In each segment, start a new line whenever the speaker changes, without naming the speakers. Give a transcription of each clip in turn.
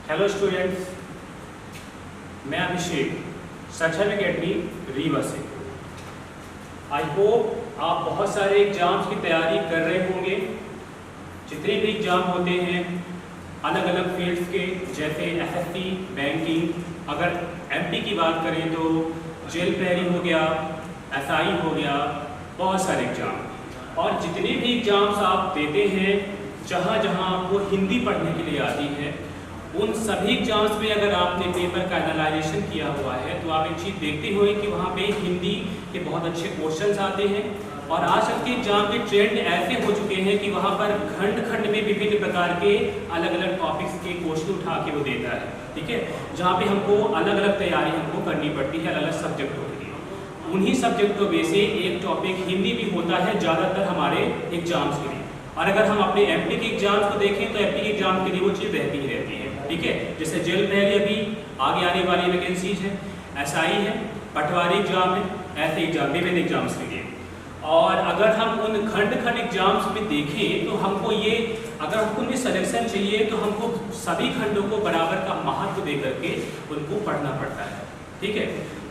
Hello students, मैं अभिषेक सक्षम academy Rewa से। आई होप आप बहुत सारे एग्जाम्स की तैयारी कर रहे होंगे। जितने भी एग्जाम होते हैं अलग अलग फील्ड्स के, जैसे एसएससी, बैंकिंग, अगर एमपी की बात करें तो जेल प्रहरी हो गया, एसआई हो गया, बहुत सारे एग्जाम। और जितने भी एग्जाम्स आप देते हैं, जहाँ जहाँ आपको हिंदी पढ़ने के लिए आती है, उन सभी एग्जाम्स में अगर आपने पेपर का एनालाइजेशन किया हुआ है तो आप एक चीज़ देखते होंगे कि वहाँ पे हिंदी के बहुत अच्छे क्वेश्चंस आते हैं। और आजकल के एग्जाम के ट्रेंड ऐसे हो चुके हैं कि वहाँ पर खंड खंड में विभिन्न प्रकार के अलग अलग टॉपिक्स के क्वेश्चन उठा के वो देता है, ठीक है, जहाँ पे हमको अलग अलग तैयारी हमको करनी पड़ती है अलग अलग सब्जेक्टों के लिए। उन्हीं सब्जेक्टों में से एक टॉपिक हिंदी भी होता है ज़्यादातर हमारे एग्जाम्स के लिए। और अगर हम अपने एमपी के एग्जाम्स को देखें तो एमपी के एग्जाम के लिए वो चीज़ रहती ही रहती है, ठीक है। जैसे जेल प्रहरी अभी आगे आने वाली वैकेंसीज है, एसआई है, पटवारी एग्जाम है, ऐसे एग्जाम विभिन्न एग्जाम्स के लिए। और अगर हम उन खंड खंड एग्जाम्स में देखें तो हमको ये, अगर हमको उनमें सिलेक्शन चाहिए तो हमको सभी खंडों को बराबर का महत्व दे करके उनको पढ़ना पड़ता है, ठीक है।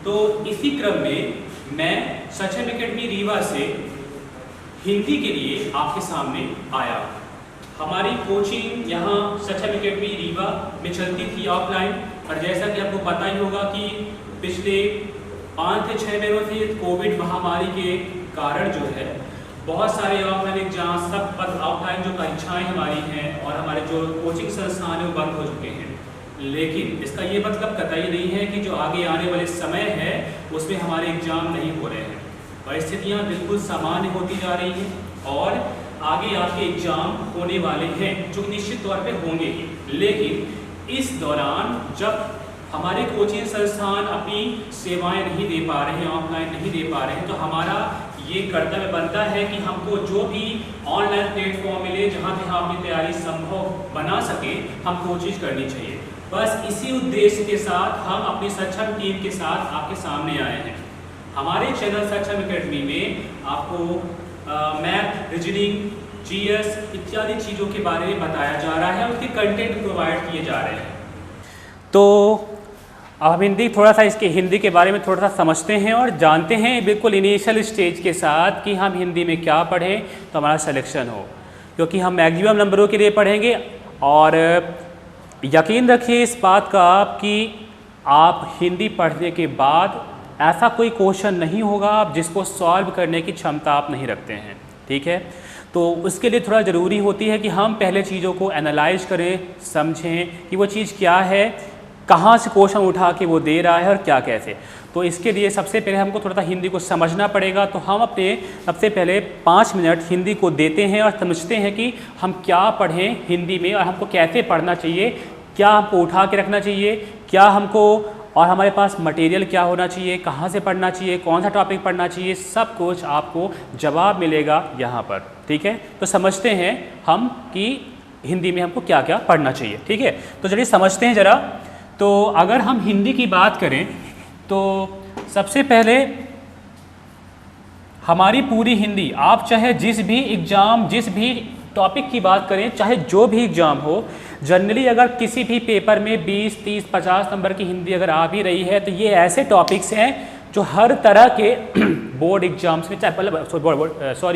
तो इसी क्रम में मैं सक्षम एकेडमी रीवा से हिंदी के लिए आपके सामने आया। हमारी कोचिंग यहाँ सक्षम एकेडमी रीवा में चलती थी ऑफलाइन, और जैसा कि आपको पता ही होगा कि पिछले 5 से 6 महीनों से कोविड महामारी के कारण जो है बहुत सारे ऑफलाइन एग्जाम, सब ऑफलाइन जो परीक्षाएं हमारी हैं और हमारे जो कोचिंग संस्थान है वो बंद हो चुके हैं। लेकिन इसका ये मतलब कतई नहीं है कि जो आगे आने वाले समय है उसमें हमारे एग्जाम नहीं हो रहे हैं। परिस्थितियाँ बिल्कुल सामान्य होती जा रही हैं और आगे आपके एग्जाम होने वाले हैं जो निश्चित तौर पे होंगे ही। लेकिन इस दौरान जब हमारे कोचिंग संस्थान अपनी सेवाएं नहीं दे पा रहे हैं, ऑफलाइन नहीं दे पा रहे हैं, तो हमारा ये कर्तव्य बनता है कि हमको जो भी ऑनलाइन प्लेटफॉर्म मिले जहाँ पे हम अपनी तैयारी संभव बना सके, हमको वो चीज़ करनी चाहिए। बस इसी उद्देश्य के साथ हम अपनी सक्षम टीम के साथ आपके सामने आए हैं। हमारे चैनल सक्षम एकेडमी में आपको मैथ, रीजनिंग, जीएस इत्यादि चीज़ों के बारे में बताया जा रहा है, उसके कंटेंट प्रोवाइड किए जा रहे हैं। तो अब हम हिंदी के बारे में थोड़ा सा समझते हैं और जानते हैं बिल्कुल इनिशियल स्टेज के साथ कि हम हिंदी में क्या पढ़ें तो हमारा सिलेक्शन हो, क्योंकि हम मैक्सिमम नंबरों के लिए पढ़ेंगे। और यकीन रखिए इस बात का कि आप हिंदी पढ़ने के बाद ऐसा कोई क्वेश्चन नहीं होगा आप जिसको सॉल्व करने की क्षमता आप नहीं रखते हैं, ठीक है। तो उसके लिए थोड़ा ज़रूरी होती है कि हम पहले चीज़ों को एनालाइज करें, समझें कि वो चीज़ क्या है, कहाँ से क्वेश्चन उठा के वो दे रहा है और क्या कैसे। तो इसके लिए सबसे पहले हमको थोड़ा सा हिंदी को समझना पड़ेगा। तो हम अपने सबसे पहले 5 मिनट हिंदी को देते हैं और समझते हैं कि हम क्या पढ़ें हिंदी में और हमको कैसे पढ़ना चाहिए, क्या हमको उठा के रखना चाहिए, क्या हमको, और हमारे पास मटेरियल क्या होना चाहिए, कहाँ से पढ़ना चाहिए, कौन सा टॉपिक पढ़ना चाहिए, सब कुछ आपको जवाब मिलेगा यहाँ पर, ठीक है। तो समझते हैं हम कि हिंदी में हमको क्या क्या पढ़ना चाहिए, ठीक है। तो चलिए समझते हैं ज़रा। तो अगर हम हिंदी की बात करें तो सबसे पहले हमारी पूरी हिंदी, आप चाहे जिस भी एग्ज़ाम, जिस भी टॉपिक की बात करें, चाहे जो भी एग्ज़ाम हो, जनरली अगर किसी भी पेपर में 20, 30, 50 नंबर की हिंदी अगर आ भी रही है तो ये ऐसे टॉपिक्स हैं जो हर तरह के बोर्ड एग्जाम्स में, चाहे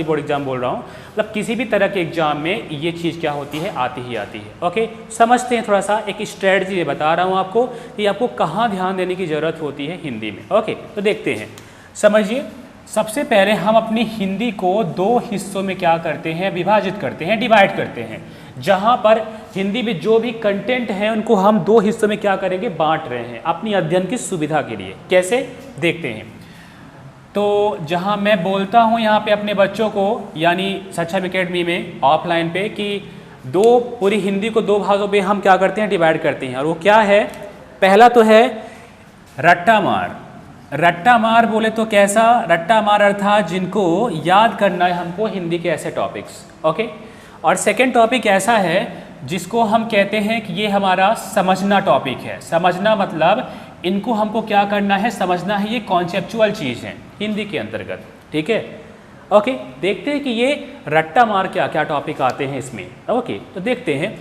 बोर्ड एग्जाम बोल रहा हूँ, मतलब किसी भी तरह के एग्जाम में ये चीज़ क्या होती है, आती ही आती है। ओके, समझते हैं थोड़ा सा, एक स्ट्रेटजी बता रहा हूँ आपको कि आपको कहाँ ध्यान देने की ज़रूरत होती है हिंदी में। ओके, तो देखते हैं, समझिए। सबसे पहले हम अपनी हिंदी को 2 हिस्सों में क्या करते हैं, विभाजित करते हैं, डिवाइड करते हैं। जहाँ पर हिंदी में जो भी कंटेंट है उनको हम 2 हिस्सों में क्या करेंगे, बांट रहे हैं अपनी अध्ययन की सुविधा के लिए। कैसे, देखते हैं। तो जहाँ मैं बोलता हूँ यहाँ पे अपने बच्चों को, यानी सक्षम एकेडमी में ऑफलाइन पे, कि पूरी हिंदी को 2 भागों में हम क्या करते हैं, डिवाइड करते हैं। और वो क्या है, पहला तो है रट्टा मार। रट्टा मार बोले तो कैसा, रट्टा मार अर्थात जिनको याद करना है हमको हिंदी के ऐसे टॉपिक्स। ओके, और सेकंड टॉपिक ऐसा है जिसको हम कहते हैं कि ये हमारा समझना टॉपिक है। समझना मतलब इनको हमको क्या करना है, समझना है, ये कॉन्सेप्चुअल चीज़ है हिंदी के अंतर्गत, ठीक है। ओके, देखते हैं कि ये रट्टा मार क्या क्या टॉपिक आते हैं इसमें। ओके, तो देखते हैं।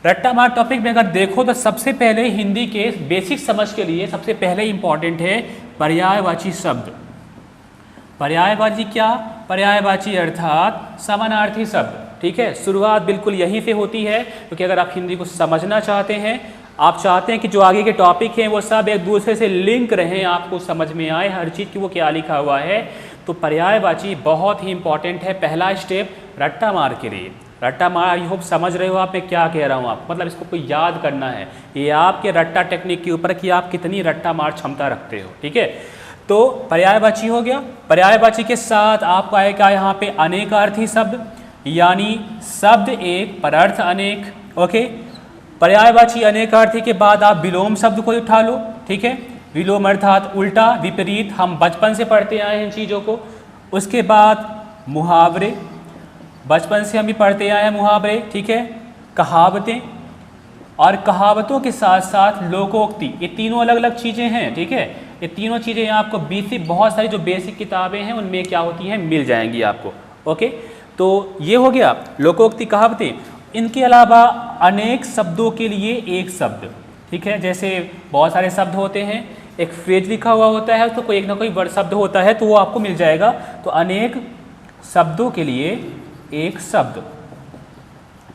रट्टामार टॉपिक में अगर देखो तो सबसे पहले हिंदी के बेसिक समझ के लिए सबसे पहले इंपॉर्टेंट है पर्यायवाची शब्द। पर्यायवाची क्या? पर्यायवाची अर्थात समानार्थी शब्द। ठीक है, शुरुआत बिल्कुल यहीं से होती है, क्योंकि अगर आप हिंदी को समझना चाहते हैं, आप चाहते हैं कि जो आगे के टॉपिक हैं वो सब एक दूसरे से लिंक रहें, आपको समझ में आए हर चीज़ की वो क्या लिखा हुआ है, तो पर्यायवाची बहुत ही इंपॉर्टेंट है। पहला स्टेप रट्टा मार के लिए। रट्टा मार, आई होप समझ रहे हो आप मैं क्या कह रहा हूँ, आप मतलब इसको कोई याद करना है, ये आपके रट्टा टेक्निक के ऊपर कि आप कितनी रट्टा मार क्षमता रखते हो। ठीक है, तो पर्यायवाची हो गया। पर्यायवाची के साथ आपको आएगा यहाँ पे अनेकार्थी शब्द, यानी शब्द एक पर अर्थ अनेक। ओके, पर्यायवाची अनेकार्थी के बाद आप विलोम शब्द को उठा लो। ठीक है, विलोम अर्थात उल्टा विपरीत, हम बचपन से पढ़ते आए हैं इन चीज़ों को। उसके बाद मुहावरे, बचपन से हम भी पढ़ते आए हैं मुहावरे। ठीक है, कहावतें, और कहावतों के साथ साथ लोकोक्ति, ये तीनों अलग अलग चीज़ें हैं। ठीक है, ये तीनों चीज़ें आपको बेसिक, बहुत सारी जो बेसिक किताबें हैं उनमें क्या होती हैं मिल जाएंगी आपको। ओके, तो ये हो गया लोकोक्ति, कहावतें। इनके अलावा अनेक शब्दों के लिए एक शब्द। ठीक है, जैसे बहुत सारे शब्द होते हैं, एक फ्रेज लिखा हुआ होता है तो कोई एक ना कोई वर्ड शब्द होता है तो वो आपको मिल जाएगा। तो अनेक शब्दों के लिए एक शब्द।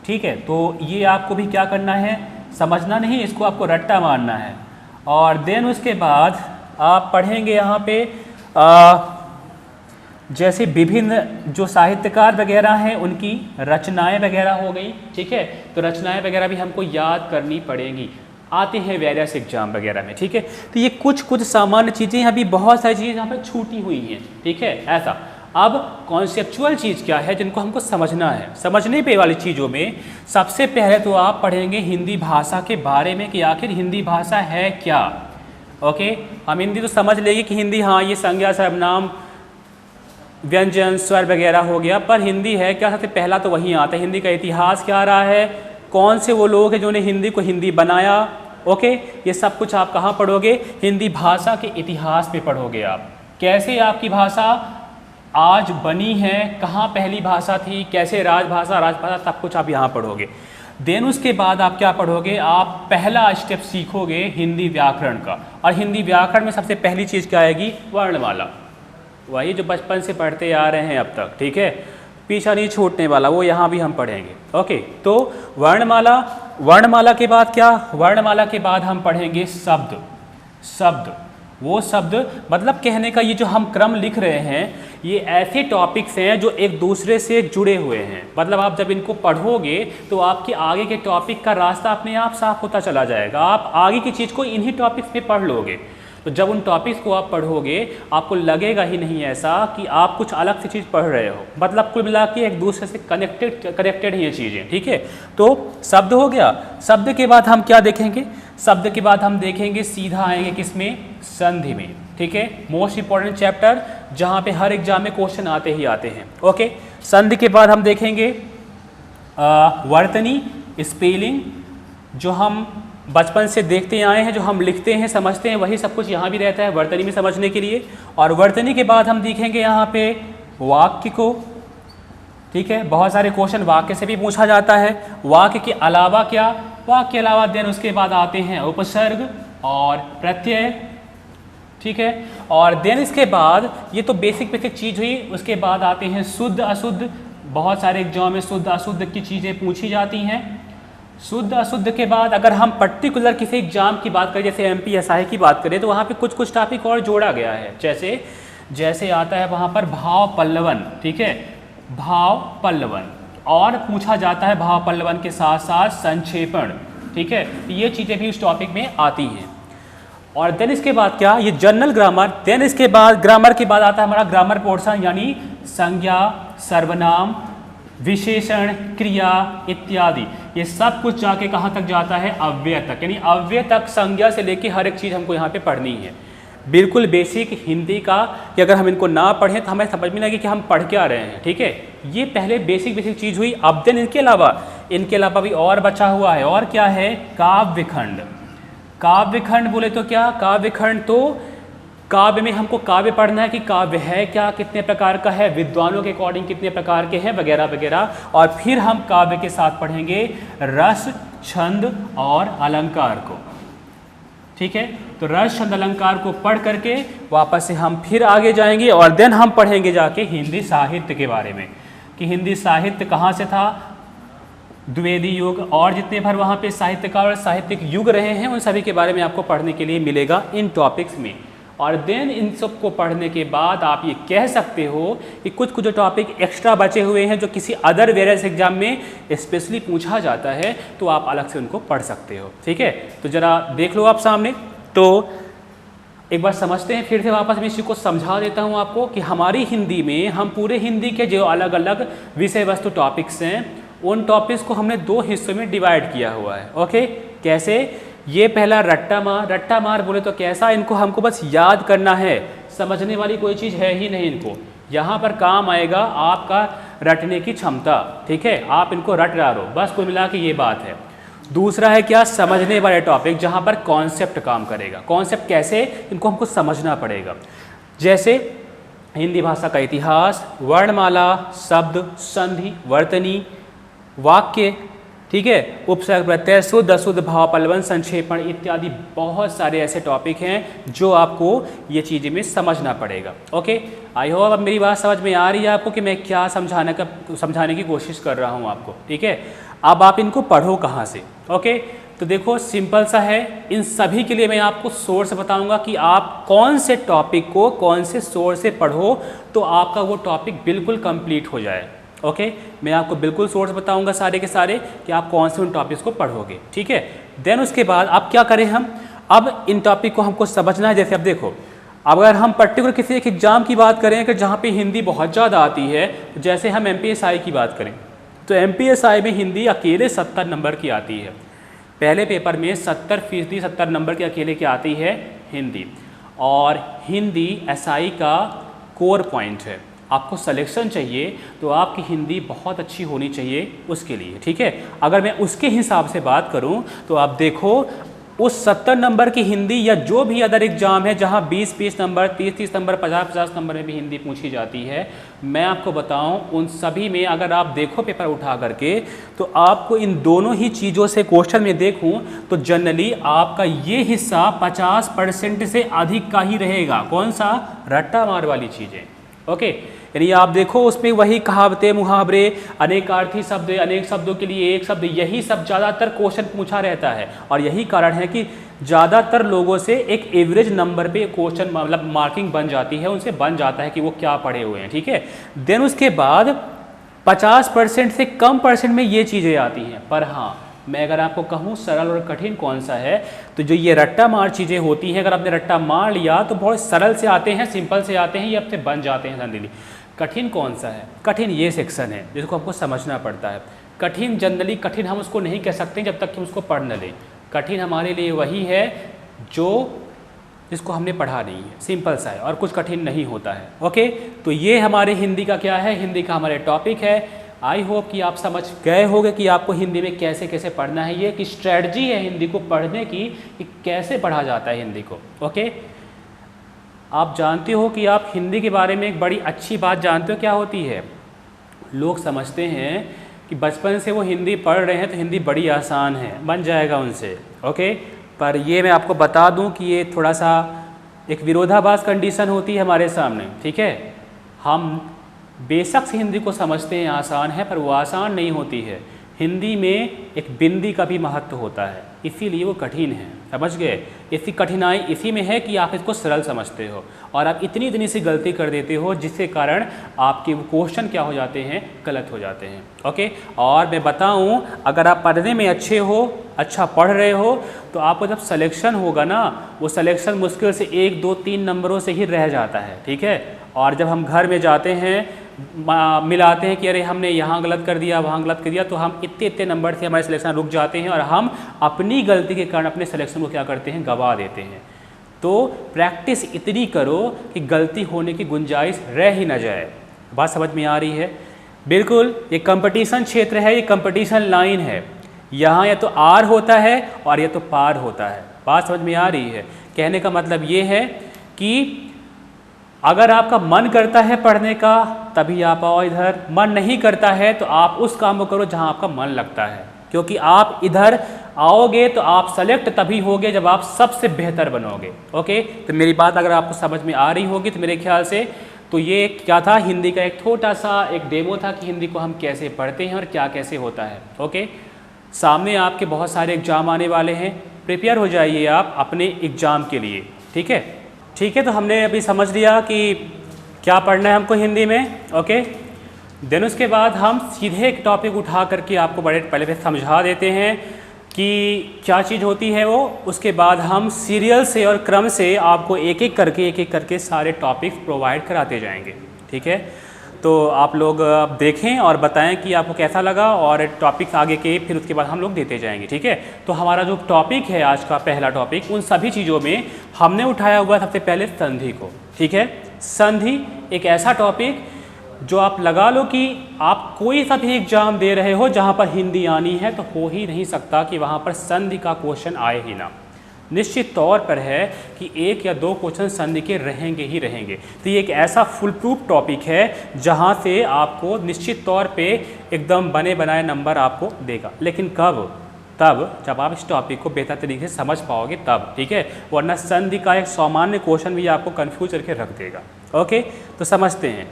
ठीक है, तो ये आपको भी क्या करना है, समझना नहीं, इसको आपको रट्टा मारना है। और देन उसके बाद आप पढ़ेंगे यहाँ पे जैसे विभिन्न जो साहित्यकार वगैरह हैं उनकी रचनाएं वगैरह हो गई। ठीक है, तो रचनाएं वगैरह भी हमको याद करनी पड़ेंगी, आते हैं वेरियस एग्जाम वगैरह में। ठीक है, तो ये कुछ सामान्य चीज़ें, अभी बहुत सारी चीज़ें यहाँ पर छूटी हुई हैं। ठीक है, ऐसा। अब कॉन्सेप्चुअल चीज़ क्या है जिनको हमको समझना है, समझने पे वाली चीज़ों में सबसे पहले तो आप पढ़ेंगे हिंदी भाषा के बारे में कि आखिर हिंदी भाषा है क्या। ओके, हम हिंदी तो समझ लेंगे कि हिंदी, हाँ ये संज्ञा सर्वनाम व्यंजन स्वर वगैरह हो गया, पर हिंदी है क्या, सबसे पहला तो वही आता है। हिंदी का इतिहास क्या रहा है, कौन से वो लोग हैं जिन्होंने हिंदी को हिंदी बनाया। ओके, ये सब कुछ आप कहाँ पढ़ोगे, हिंदी भाषा के इतिहास पे पढ़ोगे आप। कैसे आपकी भाषा आज बनी है, कहाँ पहली भाषा थी, कैसे राजभाषा सब कुछ आप यहाँ पढ़ोगे। देन उसके बाद आप क्या पढ़ोगे, आप पहला स्टेप सीखोगे हिंदी व्याकरण का। और हिंदी व्याकरण में सबसे पहली चीज़ क्या आएगी, वर्णमाला, वही जो बचपन से पढ़ते आ रहे हैं अब तक। ठीक है, पीछा नहीं छूटने वाला, वो यहाँ भी हम पढ़ेंगे। ओके, तो वर्णमाला, वर्णमाला के बाद क्या, वर्णमाला के बाद हम पढ़ेंगे शब्द। शब्द, वो शब्द मतलब कहने का ये जो हम क्रम लिख रहे हैं, ये ऐसे टॉपिक्स हैं जो एक दूसरे से जुड़े हुए हैं। मतलब आप जब इनको पढ़ोगे तो आपके आगे के टॉपिक का रास्ता अपने आप साफ होता चला जाएगा। आप आगे की चीज़ को इन्हीं टॉपिक्स में पढ़ लोगे, तो जब उन टॉपिक्स को आप पढ़ोगे आपको लगेगा ही नहीं ऐसा कि आप कुछ अलग सी चीज़ पढ़ रहे हो। मतलब कुल मिला के एक दूसरे से कनेक्टेड हैं ये चीज़ें। ठीक है, तो शब्द हो गया। शब्द के बाद हम क्या देखेंगे, शब्द के बाद हम देखेंगे सीधा आएंगे किसमें, संधि में। ठीक है, मोस्ट इंपॉर्टेंट चैप्टर जहाँ पे हर एग्जाम में क्वेश्चन आते ही आते हैं। ओके, संधि के बाद हम देखेंगे वर्तनी, स्पेलिंग, जो हम बचपन से देखते आए हैं, जो हम लिखते हैं समझते हैं, वही सब कुछ यहाँ भी रहता है वर्तनी में समझने के लिए। और वर्तनी के बाद हम देखेंगे यहाँ पे वाक्य को। ठीक है, बहुत सारे क्वेश्चन वाक्य से भी पूछा जाता है। वाक्य के अलावा क्या, वाक्य के अलावा देन उसके बाद आते हैं उपसर्ग और प्रत्यय। ठीक है, और देन इसके बाद ये तो बेसिक चीज़ हुई। उसके बाद आते हैं शुद्ध अशुद्ध, बहुत सारे एग्जाम में शुद्ध अशुद्ध की चीज़ें पूछी जाती हैं। शुद्ध अशुद्ध के बाद अगर हम पर्टिकुलर किसी एग्जाम की बात करें, जैसे MPSI की बात करें, तो वहाँ पे कुछ टॉपिक और जोड़ा गया है। जैसे आता है वहाँ पर भाव पल्लवन। ठीक है, भाव पल्लवन, और पूछा जाता है भाव पल्लवन के साथ साथ संक्षेपण। ठीक है, ये चीज़ें भी उस टॉपिक में आती हैं। और देन इसके बाद क्या, ये जनरल ग्रामर। देन इसके बाद ग्रामर के बाद आता है हमारा ग्रामर पोर्शन, यानी संज्ञा, सर्वनाम, विशेषण, क्रिया इत्यादि। ये सब कुछ जाके कहाँ तक जाता है, अव्यय तक। यानी अव्यय तक संज्ञा से लेके हर एक चीज़ हमको यहाँ पे पढ़नी है। बिल्कुल बेसिक हिंदी का कि अगर हम इनको ना पढ़ें तो हमें समझ में नहीं आएगी कि हम पढ़ क्या रहे हैं। ठीक है, ये पहले बेसिक चीज़ हुई। अब देन इनके अलावा भी और बचा हुआ है। और क्या है, काव्यखंड। काव्यखंड बोले तो क्या, काव्यखंड तो काव्य में हमको काव्य पढ़ना है कि काव्य है क्या, कितने प्रकार का है, विद्वानों के अकॉर्डिंग कितने प्रकार के हैं, वगैरह वगैरह। और फिर हम काव्य के साथ पढ़ेंगे रस छंद और अलंकार को। ठीक है, तो रस छंद अलंकार को पढ़ करके वापस से हम फिर आगे जाएंगे और देन हम पढ़ेंगे जाके हिंदी साहित्य के बारे में कि हिंदी साहित्य कहाँ से था, द्विवेदी युग और जितने भर वहाँ पे साहित्यकार और साहित्यिक युग रहे हैं उन सभी के बारे में आपको पढ़ने के लिए मिलेगा इन टॉपिक्स में। और देन इन सब को पढ़ने के बाद आप ये कह सकते हो कि कुछ कुछ जो टॉपिक एक्स्ट्रा बचे हुए हैं जो किसी अदर वेरियस एग्जाम में स्पेशली पूछा जाता है तो आप अलग से उनको पढ़ सकते हो। ठीक है, तो ज़रा देख लो आप सामने। तो एक बार समझते हैं फिर से वापस मैं इसी को समझा देता हूँ आपको कि हमारी हिंदी में हम पूरे हिंदी के जो अलग अलग विषय वस्तु टॉपिक्स हैं उन टॉपिक्स को हमने दो हिस्सों में डिवाइड किया हुआ है। ओके, कैसे? ये पहला रट्टा मार बोले तो कैसा, इनको हमको बस याद करना है, समझने वाली कोई चीज़ है ही नहीं इनको। यहाँ पर काम आएगा आपका रटने की क्षमता। ठीक है, आप इनको रट रहा हो, बस कुल मिला के ये बात है। दूसरा है क्या, समझने वाले टॉपिक जहाँ पर कॉन्सेप्ट काम करेगा। कॉन्सेप्ट कैसे, इनको हमको समझना पड़ेगा। जैसे हिंदी भाषा का इतिहास, वर्णमाला, शब्द, संधि, वर्तनी, वाक्य, ठीक है, उपसर्ग, प्रत्यय, शुद्ध अशुद्ध, भाव, पलवन, संक्षेपण इत्यादि बहुत सारे ऐसे टॉपिक हैं जो आपको ये चीज़ें में समझना पड़ेगा। ओके, आई होप अब मेरी बात समझ में आ रही है आपको कि मैं क्या समझाने की कोशिश कर रहा हूँ आपको। ठीक है, अब आप इनको पढ़ो कहाँ से। ओके, तो देखो सिंपल सा है, इन सभी के लिए मैं आपको सोर्स बताऊंगा कि आप कौन से टॉपिक को कौन से सोर्स से पढ़ो तो आपका वो टॉपिक बिल्कुल कंप्लीट हो जाए। ओके, मैं आपको बिल्कुल सोर्स बताऊंगा सारे के सारे कि आप कौन से उन टॉपिक्स को पढ़ोगे। ठीक है, देन उसके बाद आप क्या करें, हम अब इन टॉपिक को हमको समझना है। जैसे अब देखो, अगर हम पर्टिकुलर किसी एक एग्जाम की बात करें कि जहाँ पे हिंदी बहुत ज़्यादा आती है, जैसे हम MPSI की बात करें तो MPSI में हिंदी अकेले 70 नंबर की आती है। पहले पेपर में 70% नंबर की अकेले की आती है हिंदी, और हिंदी SI का कोर पॉइंट है। आपको सिलेक्शन चाहिए तो आपकी हिंदी बहुत अच्छी होनी चाहिए उसके लिए। ठीक है, अगर मैं उसके हिसाब से बात करूं तो आप देखो उस 70 नंबर की हिंदी या जो भी अदर एग्जाम है जहां 20-20 नंबर, 30-30 नंबर, 50-50 नंबर में भी हिंदी पूछी जाती है, मैं आपको बताऊं उन सभी में अगर आप देखो पेपर उठा करके तो आपको इन दोनों ही चीज़ों से क्वेश्चन में देखूं तो जनरली आपका ये हिस्सा 50% से अधिक का ही रहेगा। कौन सा? रट्टा मार वाली चीज़ें। ओके, यानी आप देखो उसमें वही कहावतें, मुहावरे, अनेकार्थी शब्द, अनेक शब्दों के लिए एक शब्द, यही सब ज़्यादातर क्वेश्चन पूछा रहता है। और यही कारण है कि ज़्यादातर लोगों से एक एवरेज नंबर पे क्वेश्चन मतलब मार्किंग बन जाती है, उनसे बन जाता है कि वो क्या पढ़े हुए हैं। ठीक है, देन उसके बाद 50% से कम परसेंट में ये चीज़ें आती हैं। पर हाँ, मैं अगर आपको कहूँ सरल और कठिन कौन सा है, तो जो ये रट्टा मार चीज़ें होती हैं, अगर आपने रट्टा मार लिया तो बहुत सरल से आते हैं, सिंपल से आते हैं, ये आपसे बन जाते हैं जनरली। कठिन कौन सा है? कठिन ये सेक्शन है जिसको हमको समझना पड़ता है। कठिन जनरली कठिन हम उसको नहीं कह सकते जब तक कि उसको पढ़ न लें। कठिन हमारे लिए वही है जो जिसको हमने पढ़ा नहीं है, सिंपल सा है और कुछ कठिन नहीं होता है। ओके, तो ये हमारे हिंदी का क्या है, हिंदी का हमारे टॉपिक है। आई होप कि आप समझ गए होंगे कि आपको हिंदी में कैसे कैसे पढ़ना है। ये कि स्ट्रेटजी है हिंदी को पढ़ने की कि कैसे पढ़ा जाता है हिंदी को। ओके, आप जानते हो कि आप हिंदी के बारे में एक बड़ी अच्छी बात जानते हो क्या होती है? लोग समझते हैं कि बचपन से वो हिंदी पढ़ रहे हैं तो हिंदी बड़ी आसान है, बन जाएगा उनसे। ओके, पर ये मैं आपको बता दूं कि ये थोड़ा सा एक विरोधाभास कंडीशन होती है हमारे सामने। ठीक है, हम बेशक से हिंदी को समझते हैं आसान है, पर वो आसान नहीं होती है। हिंदी में एक बिंदी का भी महत्व होता है, इसीलिए वो कठिन है। समझ गए? इसकी कठिनाई इसी में है कि आप इसको सरल समझते हो और आप इतनी सी गलती कर देते हो जिसके कारण आपके वो क्वेश्चन क्या हो जाते हैं, गलत हो जाते हैं। ओके, और मैं बताऊं, अगर आप पढ़ने में अच्छे हो, अच्छा पढ़ रहे हो, तो आपको जब सिलेक्शन होगा ना, वो सिलेक्शन मुश्किल से 1, 2, 3 नंबरों से ही रह जाता है। ठीक है, और जब हम घर में जाते हैं मिलाते हैं कि अरे हमने यहाँ गलत कर दिया, वहाँ गलत कर दिया, तो हम इतने नंबर से हमारे सिलेक्शन रुक जाते हैं और हम अपनी गलती के कारण अपने सिलेक्शन को क्या करते हैं, गवा देते हैं। तो प्रैक्टिस इतनी करो कि गलती होने की गुंजाइश रह ही न जाए। बात समझ में आ रही है? बिल्कुल, ये कंपटीशन क्षेत्र है, ये कंपटीशन लाइन है। यहाँ या तो आर होता है और या तो पार होता है। बात समझ में आ रही है? कहने का मतलब ये है कि अगर आपका मन करता है पढ़ने का तभी आप आओ इधर, मन नहीं करता है तो आप उस काम को करो जहाँ आपका मन लगता है। क्योंकि आप इधर आओगे तो आप सेलेक्ट तभी होगे जब आप सबसे बेहतर बनोगे। ओके, तो मेरी बात अगर आपको समझ में आ रही होगी तो मेरे ख्याल से तो ये क्या था, हिंदी का एक छोटा सा एक डेमो था कि हिंदी को हम कैसे पढ़ते हैं और क्या कैसे होता है। ओके, सामने आपके बहुत सारे एग्जाम आने वाले हैं, प्रिपेयर हो जाइए आप अपने एग्ज़ाम के लिए। ठीक है, ठीक है, तो हमने अभी समझ लिया कि क्या पढ़ना है हमको हिंदी में। ओके, देन उसके बाद हम सीधे एक टॉपिक उठा करके आपको बड़े पहले समझा देते हैं कि क्या चीज़ होती है वो। उसके बाद हम सीरियल से और क्रम से आपको एक एक करके सारे टॉपिक्स प्रोवाइड कराते जाएंगे। ठीक है, तो आप लोग अब देखें और बताएं कि आपको कैसा लगा, और टॉपिक्स आगे के फिर उसके बाद हम लोग देते जाएंगे। ठीक है, तो हमारा जो टॉपिक है आज का पहला टॉपिक, उन सभी चीज़ों में हमने उठाया हुआ सबसे पहले संधि को। ठीक है, संधि एक ऐसा टॉपिक जो आप लगा लो कि आप कोई सा भी एग्जाम दे रहे हो जहाँ पर हिंदी आनी है तो हो ही नहीं सकता कि वहाँ पर संधि का क्वेश्चन आए ही ना। निश्चित तौर पर है कि एक या दो क्वेश्चन संधि के रहेंगे ही रहेंगे। तो ये एक ऐसा फुल प्रूफ टॉपिक है जहाँ से आपको निश्चित तौर पे एकदम बने बनाए नंबर आपको देगा। लेकिन कब? तब जब आप इस टॉपिक को बेहतर तरीके से समझ पाओगे तब। ठीक है, वरना संधि का एक सामान्य क्वेश्चन भी आपको कन्फ्यूज करके रख देगा। ओके, तो समझते हैं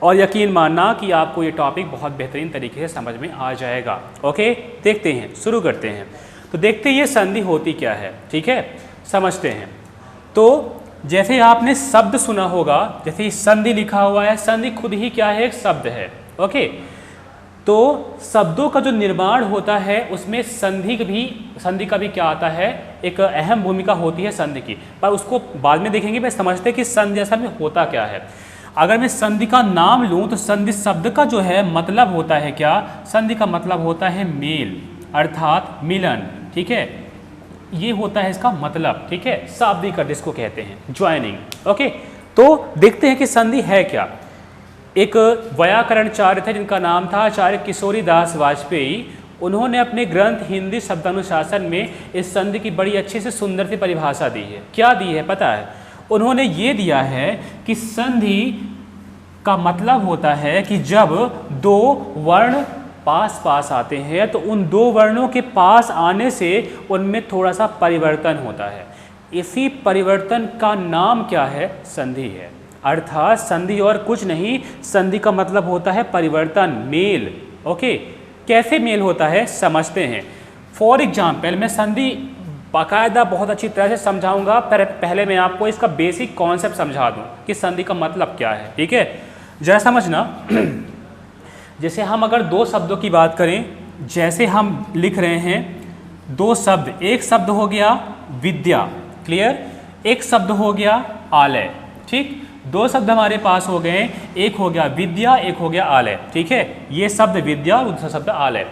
और यकीन मानना कि आपको ये टॉपिक बहुत बेहतरीन तरीके से समझ में आ जाएगा। ओके, देखते हैं, शुरू करते हैं। तो देखते हैं ये संधि होती क्या है। ठीक है, समझते हैं। तो जैसे आपने शब्द सुना होगा, जैसे संधि लिखा हुआ है, संधि खुद ही क्या है? एक शब्द है। ओके, तो शब्दों का जो निर्माण होता है उसमें संधि का भी क्या आता है? एक अहम भूमिका होती है संधि की, पर उसको बाद में देखेंगे। मैं समझते कि संधि असल में होता क्या है। अगर मैं संधि का नाम लूँ तो संधि शब्द का जो है मतलब होता है क्या? संधि का मतलब होता है मेल, अर्थात मिलन। ठीक है, ये होता है इसका मतलब। ठीक है, शाब्दिक अर्थ जिसको कहते हैं, ज्वाइनिंग। ओके, तो देखते हैं कि संधि है क्या। एक व्याकरणचार्य थे जिनका नाम था आचार्य किशोरीदास वाजपेयी। उन्होंने अपने ग्रंथ हिंदी शब्दानुशासन में इस संधि की बड़ी अच्छी से सुंदर सी परिभाषा दी है। क्या दी है पता है? उन्होंने ये दिया है कि संधि का मतलब होता है कि जब दो वर्ण पास पास आते हैं तो उन दो वर्णों के पास आने से उनमें थोड़ा सा परिवर्तन होता है। इसी परिवर्तन का नाम क्या है? संधि है। अर्थात संधि और कुछ नहीं, संधि का मतलब होता है परिवर्तन, मेल। ओके, कैसे मेल होता है समझते हैं। फॉर एग्जाम्पल, मैं संधि बाकायदा बहुत अच्छी तरह से समझाऊंगा, पर पहले मैं आपको इसका बेसिक कॉन्सेप्ट समझा दूं कि संधि का मतलब क्या है। ठीक है, जरा समझना। जैसे हम अगर दो शब्दों की बात करें, जैसे हम लिख रहे हैं दो शब्द, एक शब्द हो गया विद्या, क्लियर, एक शब्द हो गया आलय। ठीक, दो शब्द हमारे पास हो गए, एक हो गया विद्या, एक हो गया आलय। ठीक है, ये शब्द विद्या और दूसरा शब्द आलय।